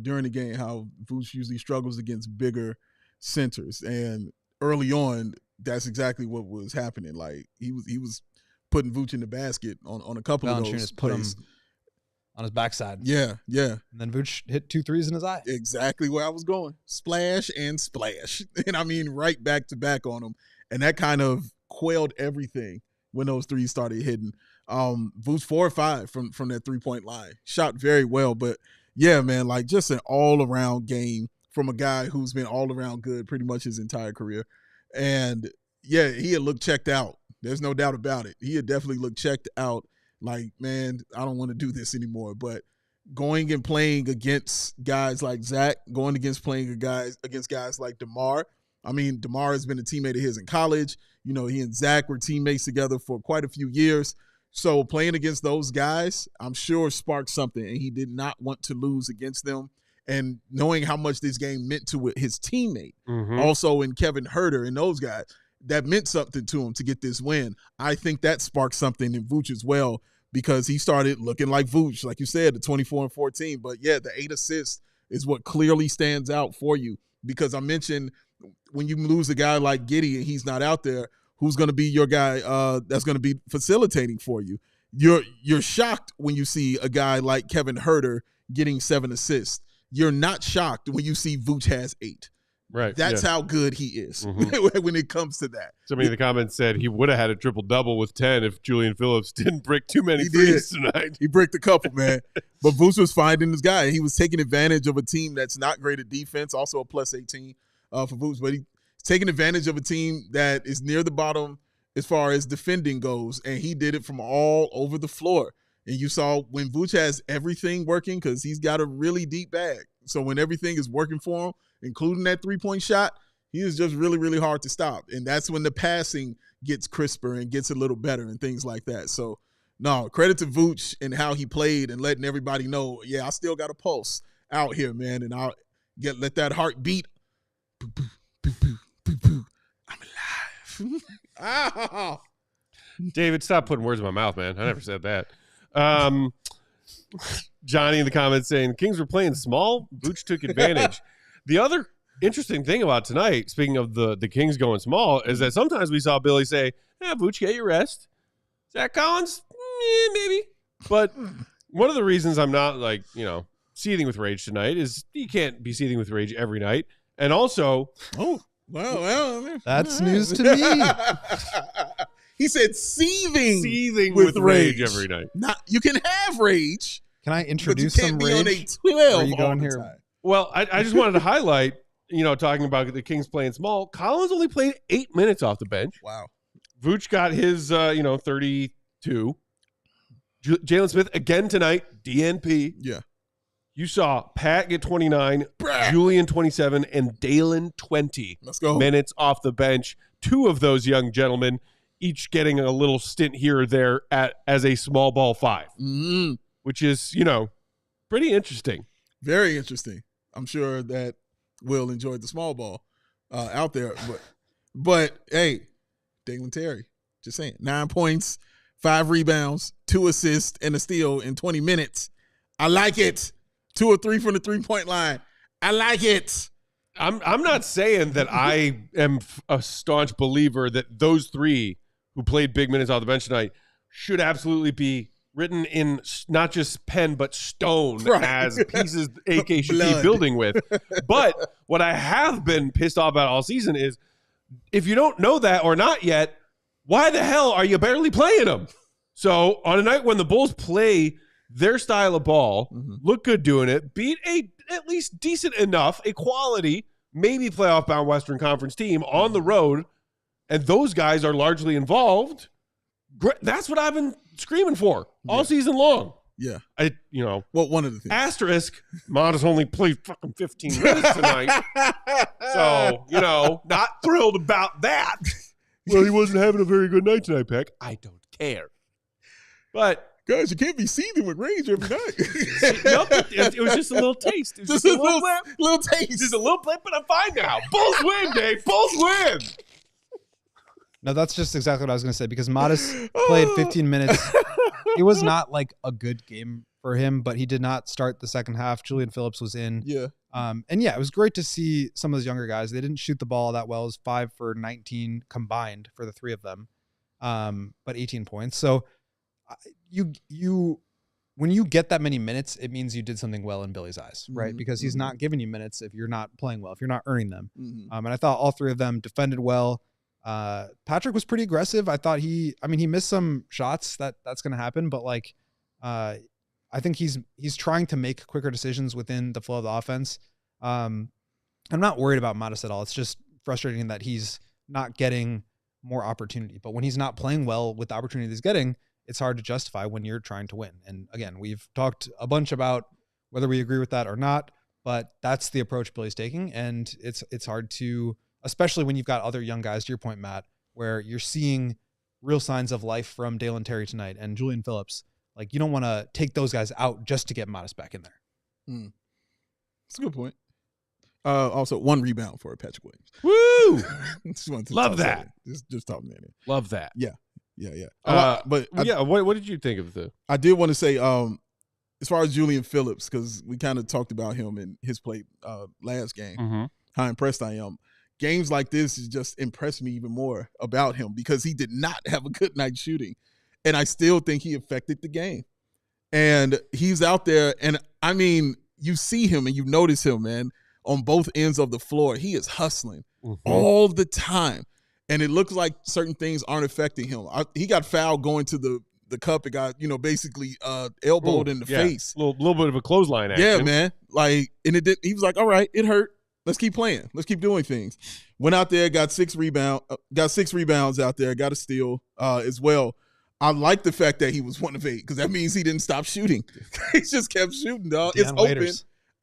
during the game how Vooch usually struggles against bigger centers, and early on, that's exactly what was happening. Like he was putting Vooch in the basket on a couple of those put him on his backside. Yeah. And then Vooch hit 2 threes in his eye. Exactly where I was going. Splash and splash. And I mean, right back to back on him. And that kind of quelled everything when those threes started hitting. Vooch 4 or 5 from that 3-point line. Shot very well. But yeah, man, like just an all-around game from a guy who's been all-around good pretty much his entire career. And yeah, he had looked checked out. There's no doubt about it. He had definitely looked checked out. Like, man, I don't want to do this anymore. But going and playing against guys like Zach, going against guys like DeMar. I mean, DeMar has been a teammate of his in college. You know, he and Zach were teammates together for quite a few years. So playing against those guys, I'm sure sparked something, and he did not want to lose against them. And knowing how much this game meant to his teammate, also in Kevin Huerter and those guys, that meant something to him to get this win. I think that sparked something in Vooch as well, because he started looking like Vooch, like you said, the 24 and 14. But yeah, the 8 assists is what clearly stands out for you, because I mentioned when you lose a guy like Giddey and he's not out there, who's going to be your guy that's going to be facilitating for you? You're shocked when you see a guy like Kevin Huerter getting 7 assists. You're not shocked when you see Vooch has 8. Right. That's how good he is when it comes to that. Somebody in the comments said he would have had a triple-double with 10 if Julian Phillips didn't break too many threes tonight. He bricked a couple, man. But Vooch was finding his guy. He was taking advantage of a team that's not great at defense, also a plus 18 for Vooch. But he's taking advantage of a team that is near the bottom as far as defending goes, and he did it from all over the floor. And you saw when Vooch has everything working, because he's got a really deep bag. So when everything is working for him, including that 3-point shot, he is just really, really hard to stop. And that's when the passing gets crisper and gets a little better and things like that. So, no, credit to Vooch and how he played and letting everybody know, yeah, I still got a pulse out here, man. And I'll let that heart beat. I'm alive. David, stop putting words in my mouth, man. I never said that. Johnny in the comments saying, Kings were playing small. Vooch took advantage. The other interesting thing about tonight, speaking of the Kings going small, is that sometimes we saw Billy say, Vooch, get your rest. Zach Collins, maybe. But one of the reasons I'm not, like, you know, seething with rage tonight is you can't be seething with rage every night. And also, well, that's news to me. He said seething with rage every night. You can have rage. Can I introduce but you some can't rage? be on a 12 Are you going all the here? time. Well, I just wanted to highlight, talking about the Kings playing small. Collins only played 8 minutes off the bench. Wow. Vooch got his, 32. Jalen Smith again tonight, DNP. Yeah. You saw Pat get 29, Julian 27, and Dalen 20 Let's go. minutes off the bench. Two of those young gentlemen, each getting a little stint here or there as a small ball 5, which is, pretty interesting. Very interesting. I'm sure that Will enjoyed the small ball out there. But hey, Dalen Terry, just saying, 9 points, 5 rebounds, 2 assists, and a steal in 20 minutes. I like it. 2 or 3 from the 3-point line. I like it. I'm not saying that I am a staunch believer that those 3 who played big minutes off the bench tonight should absolutely be written in not just pen but stone as pieces AK should keep building with. But what I have been pissed off about all season is if you don't know that or not yet, why the hell are you barely playing them? So on a night when the Bulls play their style of ball, look good doing it, beat a at least decent enough, a quality, maybe playoff-bound Western Conference team on the road, and those guys are largely involved, that's what I've been screaming for all season long. Yeah. Well, one of the things. Asterisk, Modest only played fucking 15 minutes tonight. So, not thrilled about that. Well, he wasn't having a very good night tonight, Peck. I don't care. But guys, you can't be seething with rage every night. Nope, it was just a little taste. It was just a little taste. Just a little blip, but I'm fine now. Bulls win, Dave. Bulls win. No, that's just exactly what I was going to say because Modest played 15 minutes. It was not like a good game for him, but he did not start the second half. Julian Phillips was in. Yeah. It was great to see some of those younger guys. They didn't shoot the ball that well. It was 5 for 19 combined for the 3 of them, but 18 points. So when you get that many minutes, it means you did something well in Billy's eyes, right? Because he's not giving you minutes if you're not playing well, if you're not earning them. And I thought all 3 of them defended well. Patrick was pretty aggressive. I thought he missed some shots that's going to happen, but I think he's trying to make quicker decisions within the flow of the offense. I'm not worried about Modest at all. It's just frustrating that he's not getting more opportunity, but when he's not playing well with the opportunity he's getting, it's hard to justify when you're trying to win. And again, we've talked a bunch about whether we agree with that or not, but that's the approach Billy's taking. And it's hard to, especially when you've got other young guys, to your point, Matt, where you're seeing real signs of life from Dalen Terry tonight and Julian Phillips. You don't want to take those guys out just to get Modest back in there. That's a good point. Also, 1 rebound for Patrick Williams. Woo! Love that. Just talking that. Love that. Yeah. What did you think of the? I did want to say, as far as Julian Phillips, because we kind of talked about him in his play last game, how impressed I am. Games like this has just impressed me even more about him because he did not have a good night shooting, and I still think he affected the game. And he's out there, and I mean, you see him and you notice him, man, on both ends of the floor. He is hustling all the time. And it looks like certain things aren't affecting him. He got fouled going to the cup. It got, basically elbowed in the face. A little bit of a clothesline action. Yeah, man. And it did. He was like, all right, it hurt. Let's keep playing. Let's keep doing things. Went out there, got 6 rebounds out there, got a steal as well. I like the fact that he was 1 of 8 because that means he didn't stop shooting. He just kept shooting, dog. It's open.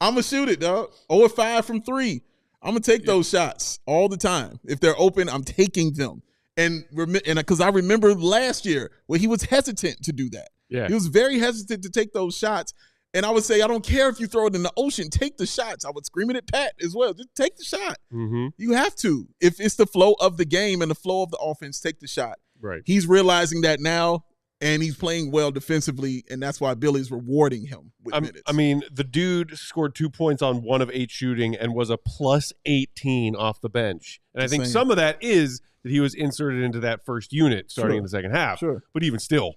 I'm going to shoot it, dog. 0 of 5 from 3. I'm going to take those shots all the time. If they're open, I'm taking them. And because I remember last year where he was hesitant to do that. Yeah. He was very hesitant to take those shots. And I would say, I don't care if you throw it in the ocean. Take the shots. I would scream it at Pat as well. Just take the shot. You have to. If it's the flow of the game and the flow of the offense, take the shot. Right. He's realizing that now, and he's playing well defensively, and that's why Billy's rewarding him with minutes. I mean, the dude scored 2 points on 1 of 8 shooting and was a plus 18 off the bench. And I think some of that is that he was inserted into that first unit starting in the second half. But even still,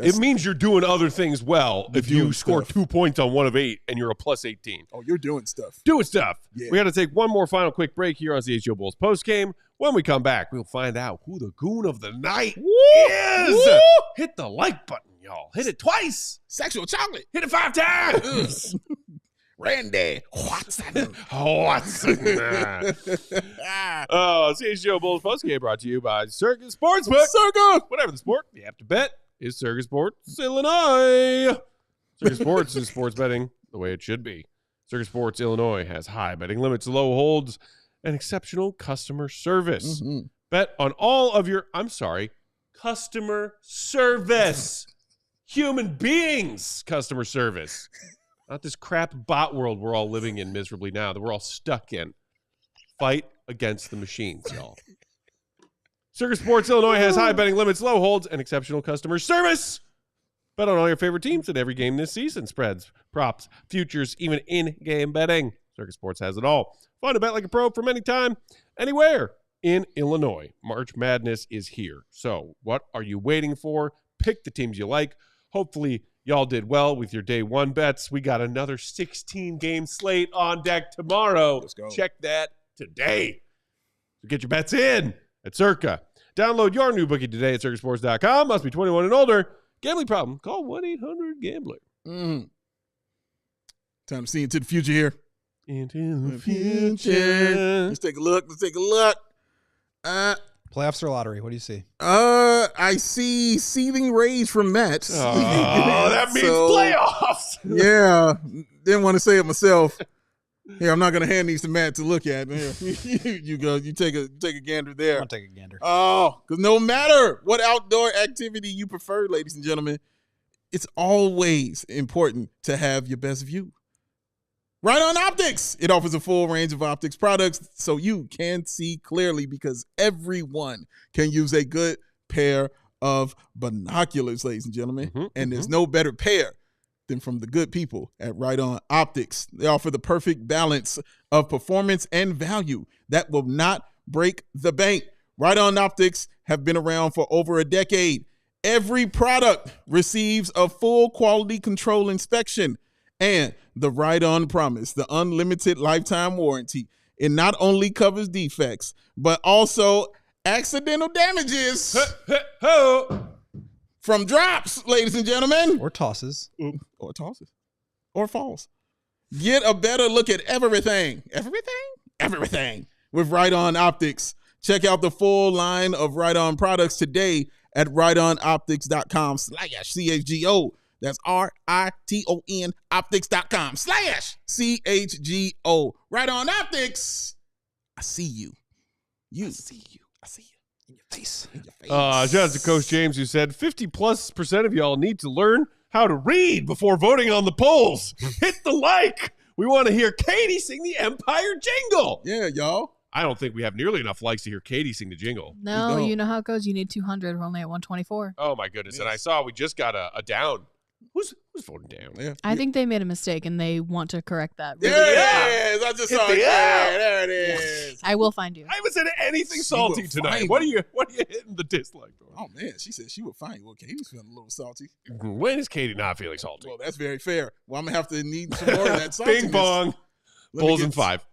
It means you're doing other things well if you score 2 points on 1 of 8 and you're a plus 18. Oh, you're doing stuff. Doing stuff. Yeah. We got to take one more final quick break here on CHGO Bulls postgame. When we come back, we'll find out who the goon of the night is. Woo! Hit the like button, y'all. Hit it twice. Sexual chocolate. Hit it 5 times. Randy Watson. CHGO Bulls postgame brought to you by Circus Sportsbook. Circa. Whatever the sport, you have to bet is Circus Sports Illinois. Circus Sports is sports betting the way it should be. Circus Sports Illinois has high betting limits, low holds, and exceptional customer service. Mm-hmm. Bet on all of your, customer service. Human beings customer service. Not this crap bot world we're all living in miserably now that we're all stuck in. Fight against the machines, y'all. Circus Sports Illinois has high betting limits, low holds, and exceptional customer service. Bet on all your favorite teams in every game this season. Spreads, props, futures, even in-game betting. Circus Sports has it all. Fun to bet like a pro from anytime, anywhere in Illinois. March Madness is here. So what are you waiting for? Pick the teams you like. Hopefully, y'all did well with your day one bets. We got another 16-game slate on deck tomorrow. Let's go. Check that today. So get your bets in at Circa. Download your new bookie today at circusports.com. Must be 21 and older. Gambling problem? Call 1-800-GAMBLER. Time to see into the future here. Into the future. Let's take a look. Playoffs or lottery? What do you see? I see seething rage from Matt. Oh, that means playoffs. Yeah, didn't want to say it myself. Here, I'm not going to hand these to Matt to look at. Here, you go. You take a gander there. I'll take a gander. Oh, because no matter what outdoor activity you prefer, ladies and gentlemen, it's always important to have your best view. Right On Optics. It offers a full range of optics products so you can see clearly, because everyone can use a good pair of binoculars, ladies and gentlemen. And there's no better pair than from the good people at Right On Optics. They offer the perfect balance of performance and value that will not break the bank. Right On Optics have been around for over a decade. Every product receives a full quality control inspection and the Right On Promise, the unlimited lifetime warranty. It not only covers defects, but also accidental damages from drops, ladies and gentlemen. Or tosses. Or tosses. Or falls. Get a better look at everything. Everything with Right On Optics. Check out the full line of Right On products today at rightonoptics.com/CHGO. That's RITON optics.com/CHGO. Right On Optics. I see you. I see you. In your face. Shout out to Coach James, who said 50+% of y'all need to learn how to read before voting on the polls. Hit the like. We want to hear Katie sing the Empire jingle. Yeah, y'all. I don't think we have nearly enough likes to hear Katie sing the jingle. No, you know how it goes. You need 200. We're only at 124. Oh, my goodness. Yes. And I saw we just got a down. Who's voting down? Yeah. I think they made a mistake, and they want to correct that. Really. There it is. I just saw it. There it is. I will find you. I haven't said anything salty tonight. What are you hitting the dislike for? Oh, man. She said she would find you. Well, Katie's feeling a little salty. When is Katie not feeling salty? Well, that's very fair. Well, I'm going to have to need some more of that saltiness. Bing bong. Bulls in 5.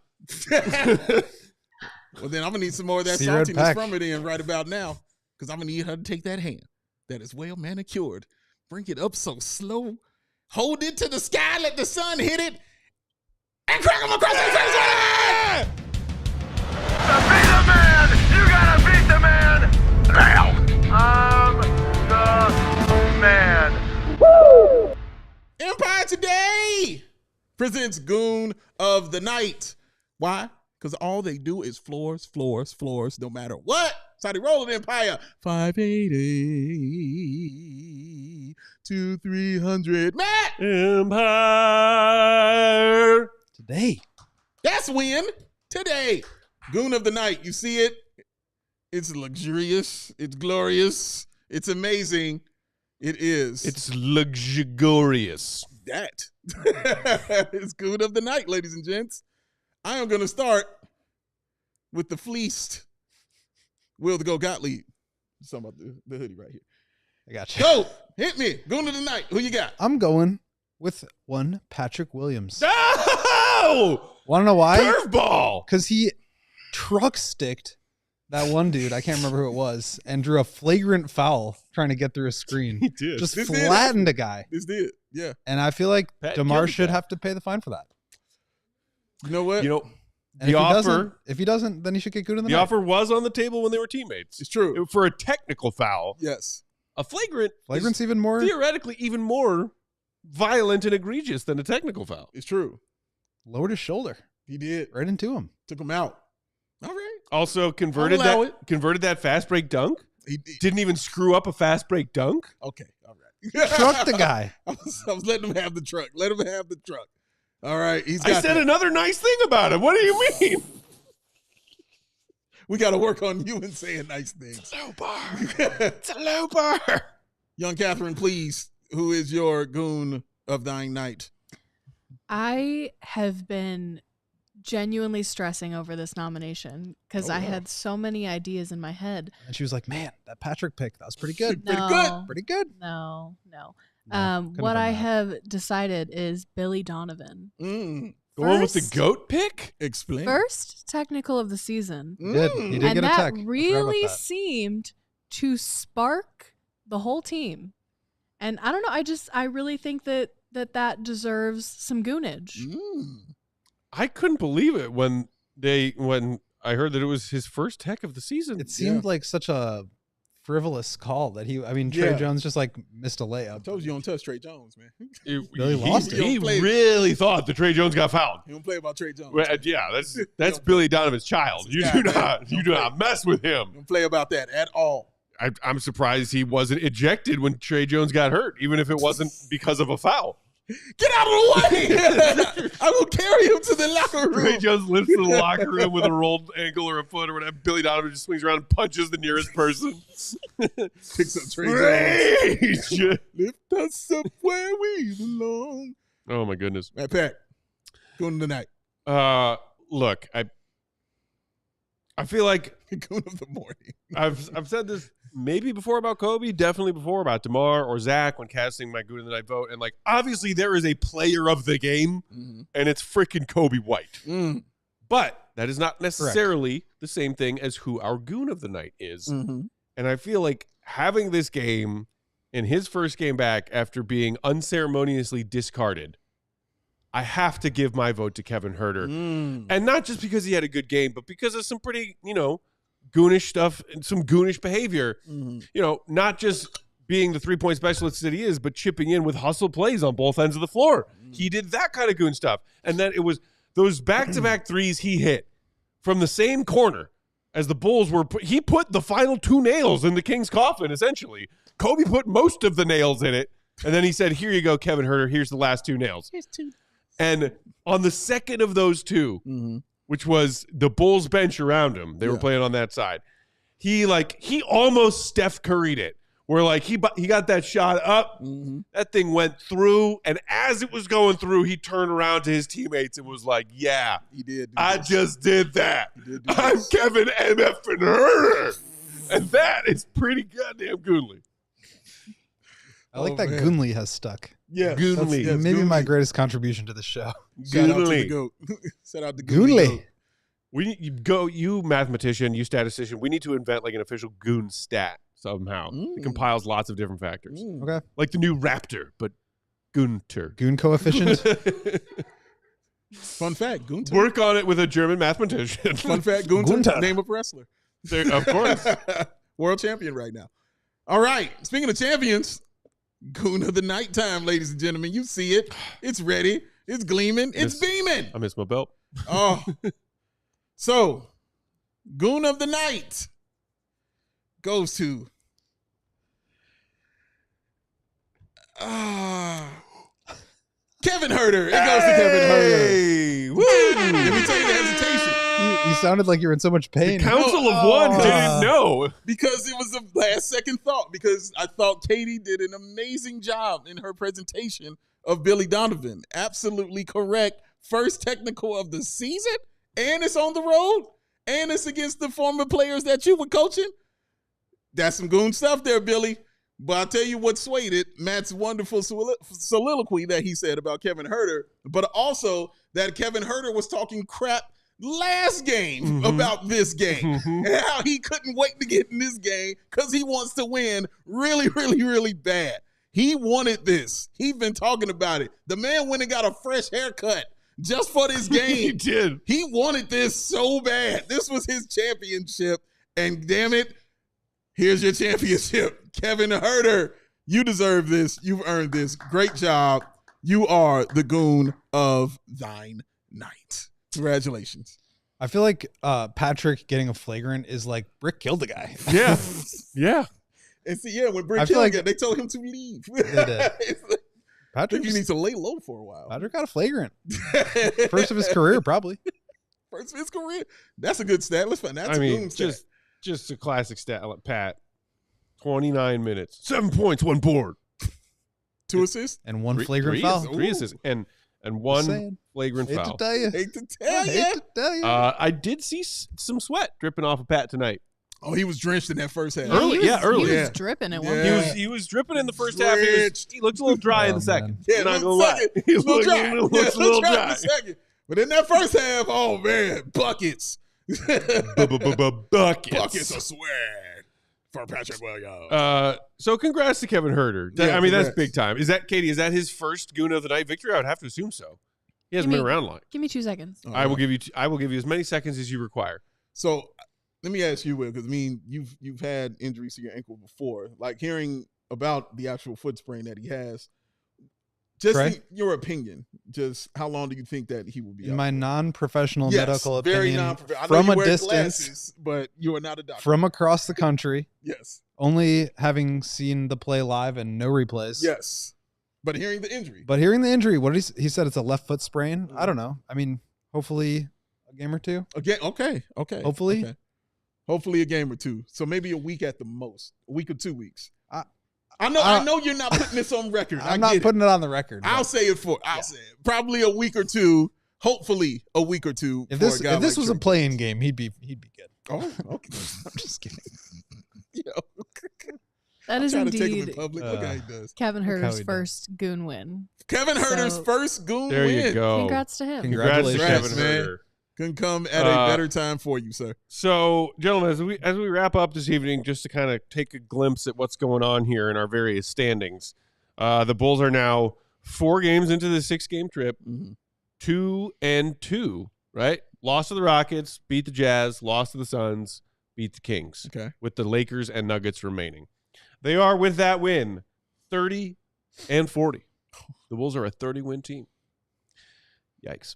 Well, then I'm going to need some more of that saltiness from her then right about now, because I'm going to need her to take that hand that is well manicured. Bring it up so slow. Hold it to the sky. Let the sun hit it. And crack him across the face with it! To be the man, you gotta beat the man. Now. I'm the man. Woo! Empire Today presents Goon of the Night. Why? Because all they do is floors, no matter what. So they roll it, Empire. 580 to 300. Matt! Empire. Today. That's win. Today. Goon of the Night. You see it? It's luxurious. It's glorious. It's amazing. It is. It's luxurious. That. It's Goon of the Night, ladies and gents. I am going to start with the fleeced Will the Go Gottlieb. Something about the hoodie right here. I got you. Go. Hit me. Goon of the night. Who you got? I'm going with one Patrick Williams. No! Want to know why? Curveball! Because he truck sticked that one dude, I can't remember who it was, and drew a flagrant foul trying to get through a screen. He did. Just This flattened a guy. This did. Yeah. And I feel like Pat DeMar killed should that. have to pay the fine for that. You know what? You know, And if he doesn't, then he should get good in the the night. offer was on the table when they were teammates. It's true. For a technical foul. Yes. A flagrant Flagrant's is even more. theoretically even more violent and egregious than a technical foul. It's true. Lowered his shoulder He did. right into him. Took him out. All right. Also converted I'll allow that fast break dunk. He did. Didn't even screw up a fast break dunk. Okay. All right. Truck the guy. I was letting him have the truck. Let him have the truck. All right. He's got I said that. another nice thing about him. What do you mean? We got to work on you and saying nice things. Low bar. It's a low bar. Young Catherine, please. Who is your goon of thine night? I have been genuinely stressing over this nomination because I had so many ideas in my head. And she was like, man, that Patrick pick, that was pretty good. Pretty No. good. Pretty good. No. No, couldn't What have I done that. have decided is Billy Donovan. Going with the First- GOAT pick? Explain. First technical of the season. He did. He did And get a that tech. I forgot about really that. seemed to spark the whole team. And I don't know, I really think that deserves some goonage. I couldn't believe it when I heard that it was his first tech of the season. It seemed like such a frivolous call that Trey Yeah. Jones just like missed a I layup. told you don't touch Trey Jones, man. Really lost it. He Don't play- really thought that Trey Jones got fouled. You don't play about Trey Jones. Well, yeah, that's Billy Donovan's child. You do not mess with him. Don't play about that at all. I'm surprised he wasn't ejected when Trey Jones got hurt, even if it wasn't because of a foul. Get out of the way! I will carry him to the locker room. Trey Jones lifts to the locker room with a rolled ankle or a foot or whatever. Billy Donovan just swings around and punches the nearest person. Picks up Trey Jones. Rage! Lift us up where we belong. Oh my goodness. Matt Peck, goon of the night. Look, I feel like Goon of the morning. I've said this maybe before about Coby, definitely before about DeMar or Zach when casting my Goon of the Night vote. And like, obviously there is a player of the game, and it's freaking Coby White. But that is not necessarily the same thing as who our Goon of the Night is. And I feel like having this game in his first game back after being unceremoniously discarded, I have to give my vote to Kevin Huerter. And not just because he had a good game, but because of some pretty, goonish stuff and some goonish behavior. Not just being the three-point specialist that he is, but chipping in with hustle plays on both ends of the floor. He did that kind of goon stuff. And then it was those back-to-back threes he hit from the same corner as the Bulls were. He put the final two nails in the Kings' coffin, essentially. Coby put most of the nails in it. And then he said, here you go, Kevin Huerter. Here's the last two nails. Here's two. And on the second of those two, which was the Bulls bench around him, they were playing on that side. He almost Steph Curry'd it, where he got that shot up, that thing went through, and as it was going through, he turned around to his teammates and was like, "Yeah, he did. I just did that. Did I'm Kevin MF and Huerter," and that is pretty goddamn goonly. I like that man. Goonly has stuck. Yeah, Goonly. Yes, Maybe Goonly. my greatest contribution to the show. Shout out to the Goonly. goat. Shout out to Goonly. Goonly. You mathematician, you statistician. We need to invent an official goon stat somehow. It compiles lots of different factors, Okay. like the new Raptor, but Gunter. Goon coefficient. Fun fact, Gunter. Work on it with a German mathematician. Fun fact, Gunter, Gunter. name of wrestler. Of course. World champion right now. All right. Speaking of champions, Goon of the nighttime, ladies and gentlemen. You see it. It's ready. It's gleaming. It's beaming. I miss my belt. Oh. So, Goon of the night goes to Kevin Huerter. It goes to Kevin Huerter. Hey, woo! Let me tell you the hesitation. You sounded like you were in so much pain. Council of One didn't know. Because it was a last second thought. Because I thought Katie did an amazing job in her presentation of Billy Donovan. Absolutely correct. First technical of the season. And it's on the road. And it's against the former players that you were coaching. That's some goon stuff there, Billy. But I'll tell you what swayed it, Matt's wonderful soliloquy that he said about Kevin Huerter, but also that Kevin Huerter was talking crap last game about this game and how he couldn't wait to get in this game because he wants to win really, really, really bad. He wanted this. He's been talking about it. The man went and got a fresh haircut just for this game. He did. He wanted this so bad. This was his championship, and damn it, here's your championship. Kevin Huerter, you deserve this. You've earned this. Great job. You are the goon of thine night. Congratulations. I feel like Patrick getting a flagrant is like Brick killed the guy. Yeah. Yeah. And see, yeah, when Brick killed him, they told him to leave. They did. I think he needs to lay low for a while. Patrick got a flagrant. First of his career, probably. First of his career. That's a good stat. Let's find that. I mean, just a classic stat, Pat. 29 minutes, 7 points, 1 board, 2 assists, and 1 flagrant foul. 3 assists, and 1 flagrant foul. Hate to tell you. Hate to tell you. I did see some sweat dripping off of Pat tonight. Oh, he was drenched in that first half. Early. He Yeah. was dripping at one Yeah. point. He was dripping in the first half. He looked a little dry in the second. Yeah, not gonna lie. He Little looked dry. a little dry in dry. the second. But in that first half, oh man, buckets. Buckets of swag for Patrick Williams. So congrats to Kevin Huerter. Yeah, I mean, that's congrats. big time. Is that, Katie, is that his first Goon of the Night victory? I would have to assume so. He hasn't been around long. Give me 2 seconds. Oh, I will give you as many seconds as you require. So let me ask you, Will, because I mean, you've had injuries to your ankle before. Like hearing about the actual foot sprain that he has, just in your opinion, just how long do you think that he will be In out my for? non-professional Yes, medical very opinion, non-professional. I know from you a wear distance, glasses, but you are not a doctor. from across the country, Yes, only having seen the play live and no replays. yes, but hearing the injury. But hearing the injury, what did he said it's a left foot sprain. I don't know. I mean, hopefully a game or two. Again, okay. Hopefully. Okay. Hopefully a game or two. So maybe a week at the most, a week or 2 weeks. I know you're not putting this on record. I'm not putting it on the record. I'll say it I'll say it. Probably a week or two. Hopefully a week or two. If for this a guy was like a playing game, he'd be good. Oh, okay. I'm just kidding. Yo. That is Trying to take him in indeed public. Look how he does. Kevin Look how Huerter's he does. first Goon win. Kevin Huerter's So- first Goon There win. you go. Congrats to him. Congrats to Congratulations, Kevin man. Huerter. Couldn't come at a better time for you, sir. So, gentlemen, as we wrap up this evening, just to kind of take a glimpse at what's going on here in our various standings, the Bulls are now 4 games into the 6-game trip, 2-2, right? Lost to the Rockets, beat the Jazz, lost to the Suns, beat the Kings, Okay. with the Lakers and Nuggets remaining. They are, with that win, 30-40. The Bulls are a 30-win team. Yikes.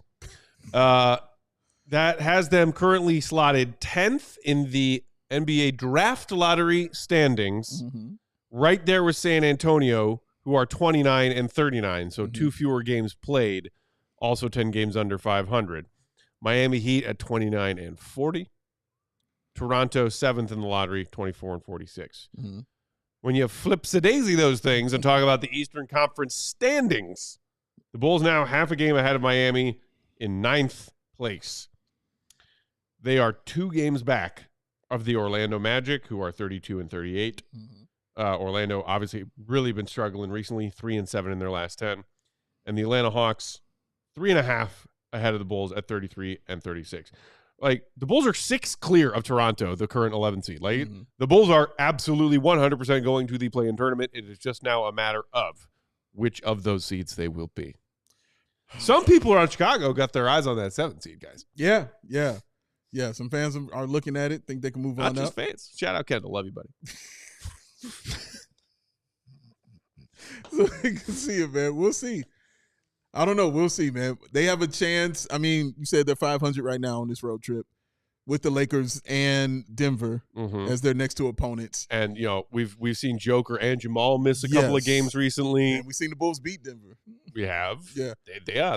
That has them currently slotted 10th in the NBA draft lottery standings, right there with San Antonio, who are 29-39, so 2 fewer games played, also 10 games under 500. Miami Heat at 29-40. Toronto 7th in the lottery, 24-46. When you flip-a-daisy those things and talk about the Eastern Conference standings, the Bulls now half a game ahead of Miami in 9th place. They are 2 games back of the Orlando Magic, who are 32-38. Orlando obviously really been struggling recently, 3-7 in their last 10. And the Atlanta Hawks, 3.5 ahead of the Bulls at 33-36. Like, the Bulls are 6 clear of Toronto, the current 11th seed. Like, the Bulls are absolutely 100% going to the play-in tournament. It is just now a matter of which of those seeds they will be. Some people around Chicago got their eyes on that 7th seed, guys. Yeah. Some fans are looking at it, think they can move Not on just up. fans. Shout out, Kendall. Love you, buddy. So we can see it, man. We'll see. I don't know. We'll see, man. They have a chance. I mean, you said they're 500 right now on this road trip with the Lakers and Denver as their next 2 opponents. And, you know, we've seen Joker and Jamal miss a couple of games recently. And we've seen the Bulls beat Denver. We have. Yeah.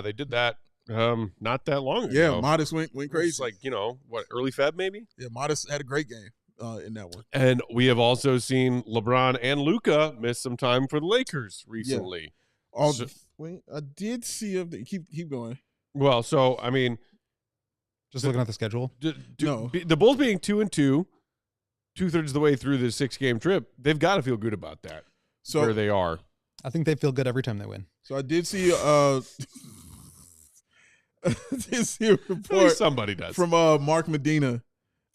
They did that not that long ago. Yeah, Modest went crazy. It's like, early Feb maybe? Yeah, Modest had a great game in that one. And we have also seen LeBron and Luka miss some time for the Lakers recently. Yeah. Wait, I did see keep going. Well, so, I mean, Just looking at the schedule. the Bulls being 2-2, 2/3 of the way through this 6-game trip, they've got to feel good about that. where they are. I think they feel good every time they win. So I did see a report. Somebody does. From Mark Medina.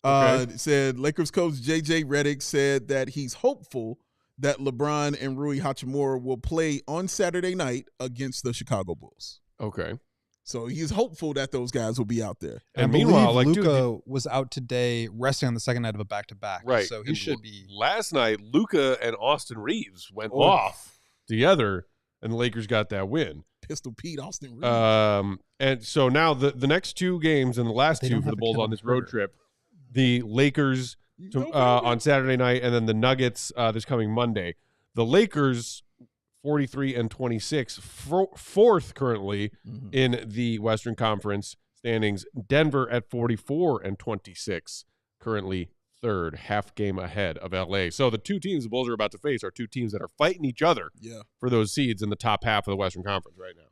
It said Lakers coach JJ Redick said that he's hopeful that LeBron and Rui Hachimura will play on Saturday night against the Chicago Bulls. Okay. So he's hopeful that those guys will be out there. And meanwhile, like Luka was out today resting on the second night of a back-to-back. Right. So he should be. Last night, Luka and Austin Reeves went off together, and the Lakers got that win. Pistol Pete, Austin Reeves. And so now the next two games and the last two for the Bulls on this road trip, the Lakers on Saturday night, and then the Nuggets this coming Monday. The Lakers 43-26, fourth currently in the Western Conference standings. Denver at 44-26, currently third, half game ahead of LA. So the two teams the Bulls are about to face are two teams that are fighting each other for those seeds in the top half of the Western Conference right now.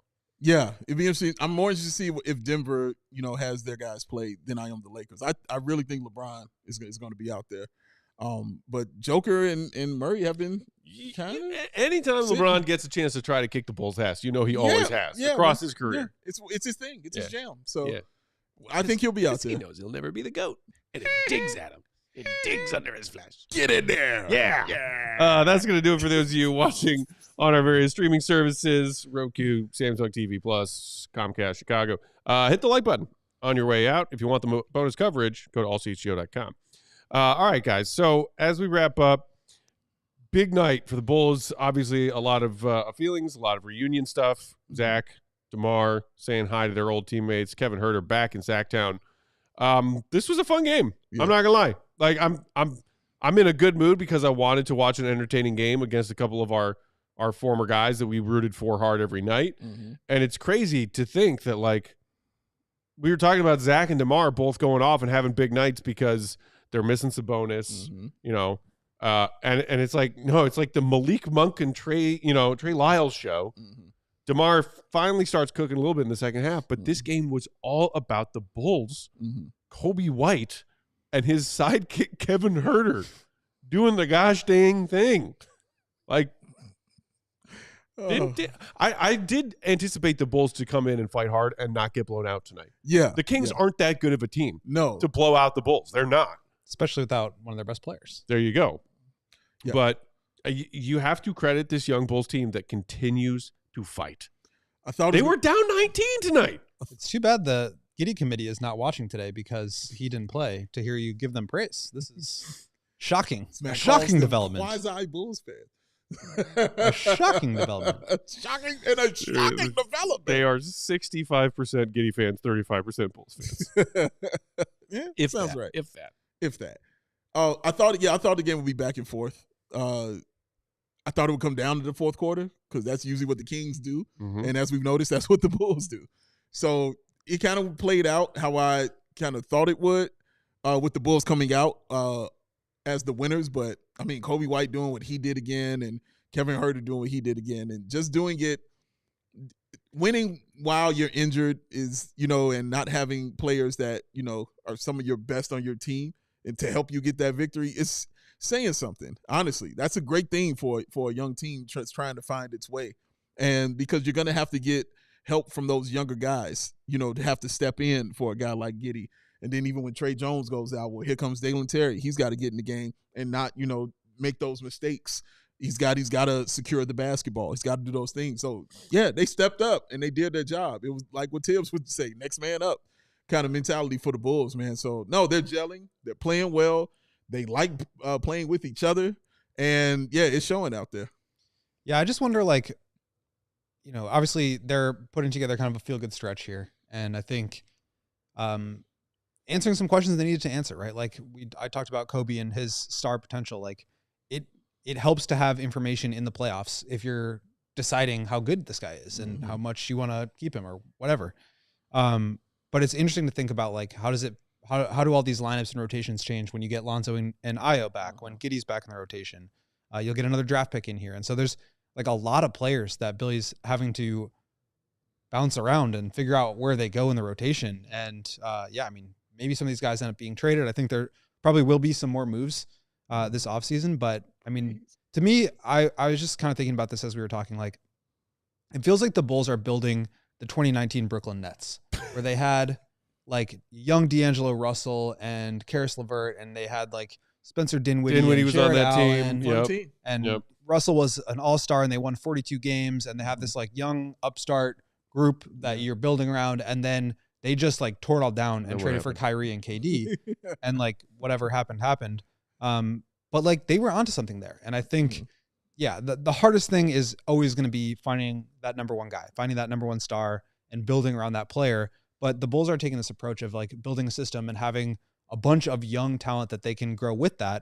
Yeah, it'd be interesting. I'm more interested to see if Denver, has their guys play than I am the Lakers. I really think LeBron is going to be out there. But Joker and Murray have been kind of. Anytime LeBron gets a chance to try to kick the Bulls' ass, he always has across his career. Yeah. It's his thing. It's his jam. So I think he'll be out there. He knows he'll never be the GOAT, and it digs at him. It digs under his flesh. Get in there. Yeah. That's going to do it for those of you watching on our various streaming services, Roku, Samsung TV Plus, Comcast, Chicago. Hit the like button on your way out. If you want the bonus coverage, go to allchgo.com. All right, guys. So as we wrap up, big night for the Bulls. Obviously, a lot of feelings, a lot of reunion stuff. Zach, DeMar saying hi to their old teammates. Kevin Huerter back in Sacktown. This was a fun game. Yeah. I'm not gonna lie. Like I'm in a good mood because I wanted to watch an entertaining game against a couple of our former guys that we rooted for hard every night. And it's crazy to think that, like, we were talking about Zach and DeMar both going off and having big nights because they're missing Sabonis, and it's like, no, it's like the Malik Monk and Trey Lyles show. DeMar finally starts cooking a little bit in the second half, but this game was all about the Bulls, Coby White, and his sidekick Kevin Huerter doing the gosh dang thing. Like, I did anticipate the Bulls to come in and fight hard and not get blown out tonight. Yeah. The Kings aren't that good of a team to blow out the Bulls. They're not. Especially without one of their best players. There you go. Yeah. But you have to credit this young Bulls team that continues to fight. I thought they were down 19 tonight. It's too bad the Giddy committee is not watching today because he didn't play to hear you give them praise. This is shocking. A shocking development. Wise-eye Bulls fan. A shocking development. Shocking development. They are 65% Giddy fans, 35% Bulls fans. If sounds right. If that. I thought the game would be back and forth. I thought it would come down to the fourth quarter because that's usually what the Kings do. And as we've noticed, that's what the Bulls do. So it kind of played out how I kind of thought it would with the Bulls coming out as the winners. But, I mean, Coby White doing what he did again and Kevin Huerter doing what he did again and just doing it. Winning while you're injured is, and not having players that, are some of your best on your team and to help you get that victory is saying something. Honestly, that's a great thing for a young team that's trying to find its way. And because you're going to have to get help from those younger guys, to have to step in for a guy like Giddy. And then even when Trey Jones goes out, well, here comes Dalen Terry. He's got to get in the game and not, make those mistakes. He's got to secure the basketball. He's got to do those things. So, yeah, they stepped up and they did their job. It was like what Tibbs would say, next man up kind of mentality for the Bulls, man. So, no, they're gelling. They're playing well. They like playing with each other. And, yeah, it's showing out there. Yeah, I just wonder, obviously they're putting together kind of a feel-good stretch here. And I think answering some questions they needed to answer, right? Like I talked about Coby and his star potential. Like it helps to have information in the playoffs if you're deciding how good this guy is and how much you want to keep him or whatever. But it's interesting to think about, like, how do all these lineups and rotations change when you get Lonzo and Ayo back, when Giddy's back in the rotation? You'll get another draft pick in here. And so there's like a lot of players that Billy's having to bounce around and figure out where they go in the rotation. And maybe some of these guys end up being traded. I think there probably will be some more moves this offseason, but I mean, To me, I was just kind of thinking about this as we were talking. Like, it feels like the Bulls are building the 2019 Brooklyn Nets, where they had like young D'Angelo Russell and Karis LeVert, and they had like Spencer Dinwiddie. Dinwiddie and was Jared on that Allen, team. And Russell was an all-star, and they won 42 games, and they have this like young upstart group that you're building around, and then they just like tore it all down and traded for Kyrie and KD, and like whatever happened. But like they were onto something there, and I think, the hardest thing is always going to be finding that number one guy, finding that number one star, and building around that player. But the Bulls are taking this approach of like building a system and having a bunch of young talent that they can grow with that.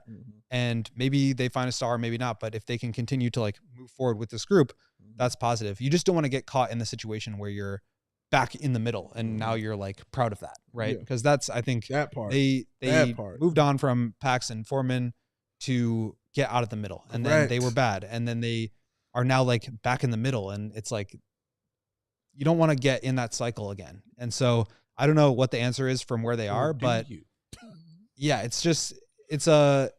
And maybe they find a star, maybe not. But if they can continue to like move forward with this group, that's positive. You just don't want to get caught in the situation where you're back in the middle and now you're like proud of that, right? Because that's, I think that part. They moved on from Paxson Foreman to get out of the middle, and then they were bad, and then they are now like back in the middle, and it's like you don't want to get in that cycle again. And so I don't know what the answer is from where they are, but yeah, it's a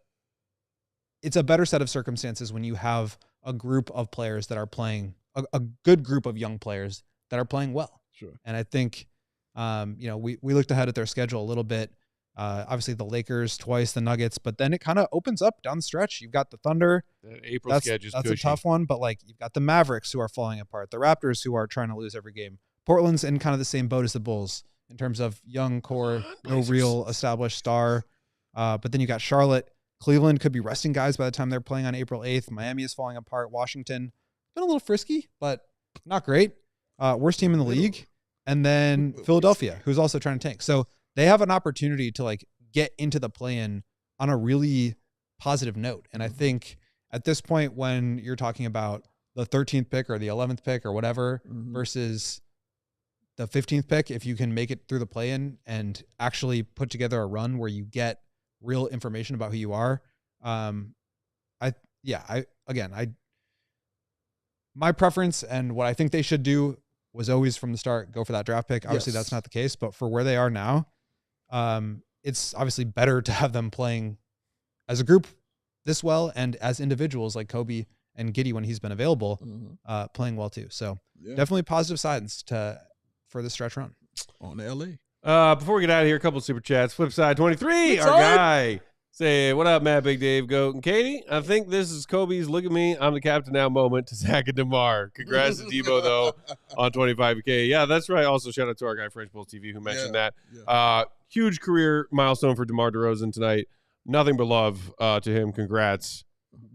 better set of circumstances when you have a group of players that are playing a good group of young players that are playing well. Sure. And I think, we looked ahead at their schedule a little bit. Obviously the Lakers twice, the Nuggets, but then it kind of opens up down the stretch. You've got the Thunder. That April schedule is That's a tough one, but like you've got the Mavericks who are falling apart, the Raptors who are trying to lose every game. Portland's in kind of the same boat as the Bulls in terms of young core, no real established star. But then you got Charlotte. Cleveland could be resting guys by the time they're playing on April 8th. Miami is falling apart. Washington, been a little frisky, but not great. Worst team in the league. And then Philadelphia, who's also trying to tank. So they have an opportunity to like get into the play-in on a really positive note. And I think at this point, when you're talking about the 13th pick or the 11th pick or whatever versus the 15th pick, if you can make it through the play-in and actually put together a run where you get real information about who you are. My preference and what I think they should do was always from the start, go for that draft pick. Obviously that's not the case, but for where they are now, it's obviously better to have them playing as a group this well and as individuals like Coby and Giddey when he's been available, playing well too. So definitely positive signs for the stretch run. On to LA. Before we get out of here, a couple of super chats. Flipside 23, our guy. Say, what up, Matt, Big Dave, Goat, and Katie? I think this is Kobe's look at me, I'm the captain now moment to Zach and DeMar. Congrats to Debo, though, on 25K. Yeah, that's right. Also, shout out to our guy, French Bulls TV, who mentioned that. Yeah. Huge career milestone for DeMar DeRozan tonight. Nothing but love to him. Congrats.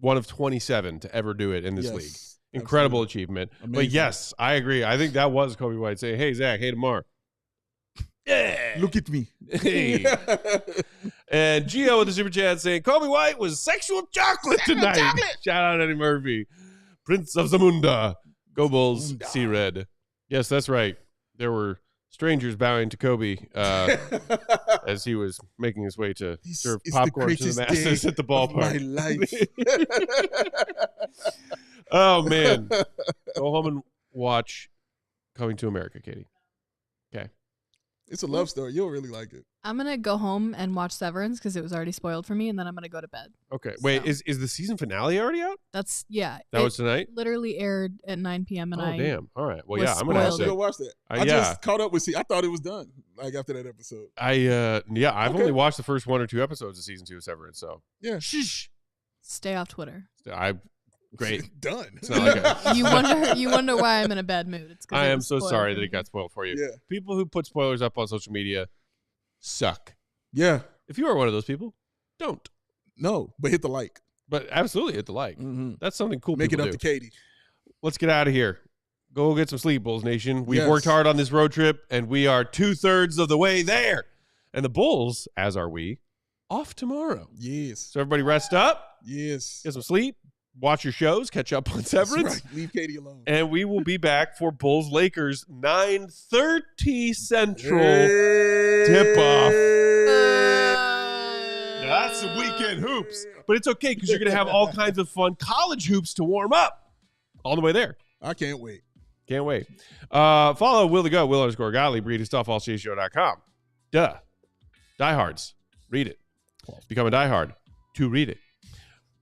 One of 27 to ever do it in this league. Incredible achievement. Amazing. But yes, I agree. I think that was Coby White saying, hey, Zach, hey, DeMar. Yeah. Look at me. Hey. And Gio with the super chat saying, Coby White was sexual chocolate tonight. Shout out Eddie Murphy. Prince of Zamunda. Go Bulls. See red. Yes, that's right. There were strangers bowing to Coby as he was making his way to serve popcorn to the masses at the ballpark. My life. Oh, man. Go home and watch Coming to America, Katie. Okay. It's a love story. You'll really like it. I'm going to go home and watch Severance because it was already spoiled for me, and then I'm going to go to bed. Okay. Wait, is the season finale already out? That was tonight? Literally aired at 9 p.m. and damn. All right. Well, yeah, I'm going to have to go watch that. I just caught up with I thought it was done like after that episode. I've only watched the first 1 or 2 episodes of season 2 of Severance, so. Yeah. Shh. Stay off Twitter. Great. Done. It's not like you wonder why I'm in a bad mood. It's I am so sorry that it got spoiled for you. Yeah. People who put spoilers up on social media suck. Yeah. If you are one of those people, don't. No, but hit the like. But absolutely hit the like. Mm-hmm. That's something cool. Make it people up do. to Katie. Let's get out of here. Go get some sleep, Bulls Nation. We've worked hard on this road trip, and we are 2/3 of the way there. And the Bulls, as are we, off tomorrow. Yes. So everybody rest up. Yes. Get some sleep. Watch your shows. Catch up on Severance. That's right. Leave Katie alone. And we will be back for Bulls Lakers 9:30 Central tip-off. Now, that's some weekend hoops. But it's okay because you're going to have all kinds of fun college hoops to warm up all the way there. I can't wait. Can't wait. Follow Will the Go, Will_Gottlieb. Read his stuff, ALLCITY.com. Duh. Diehards. Read it. Become a diehard to read it.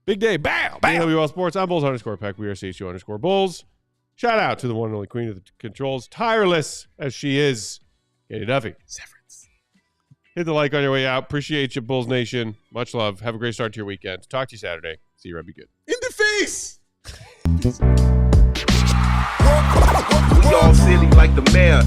Big day. Bam. AWL Sports. I'm Bulls_Peck. We are CHGO_Bulls. Shout out to the one and only queen of the controls, tireless as she is, Katie Duffy. Severance. Hit the like on your way out. Appreciate you, Bulls Nation. Much love. Have a great start to your weekend. Talk to you Saturday. See you, Red. Be good. In the face. We all silly like the mayor.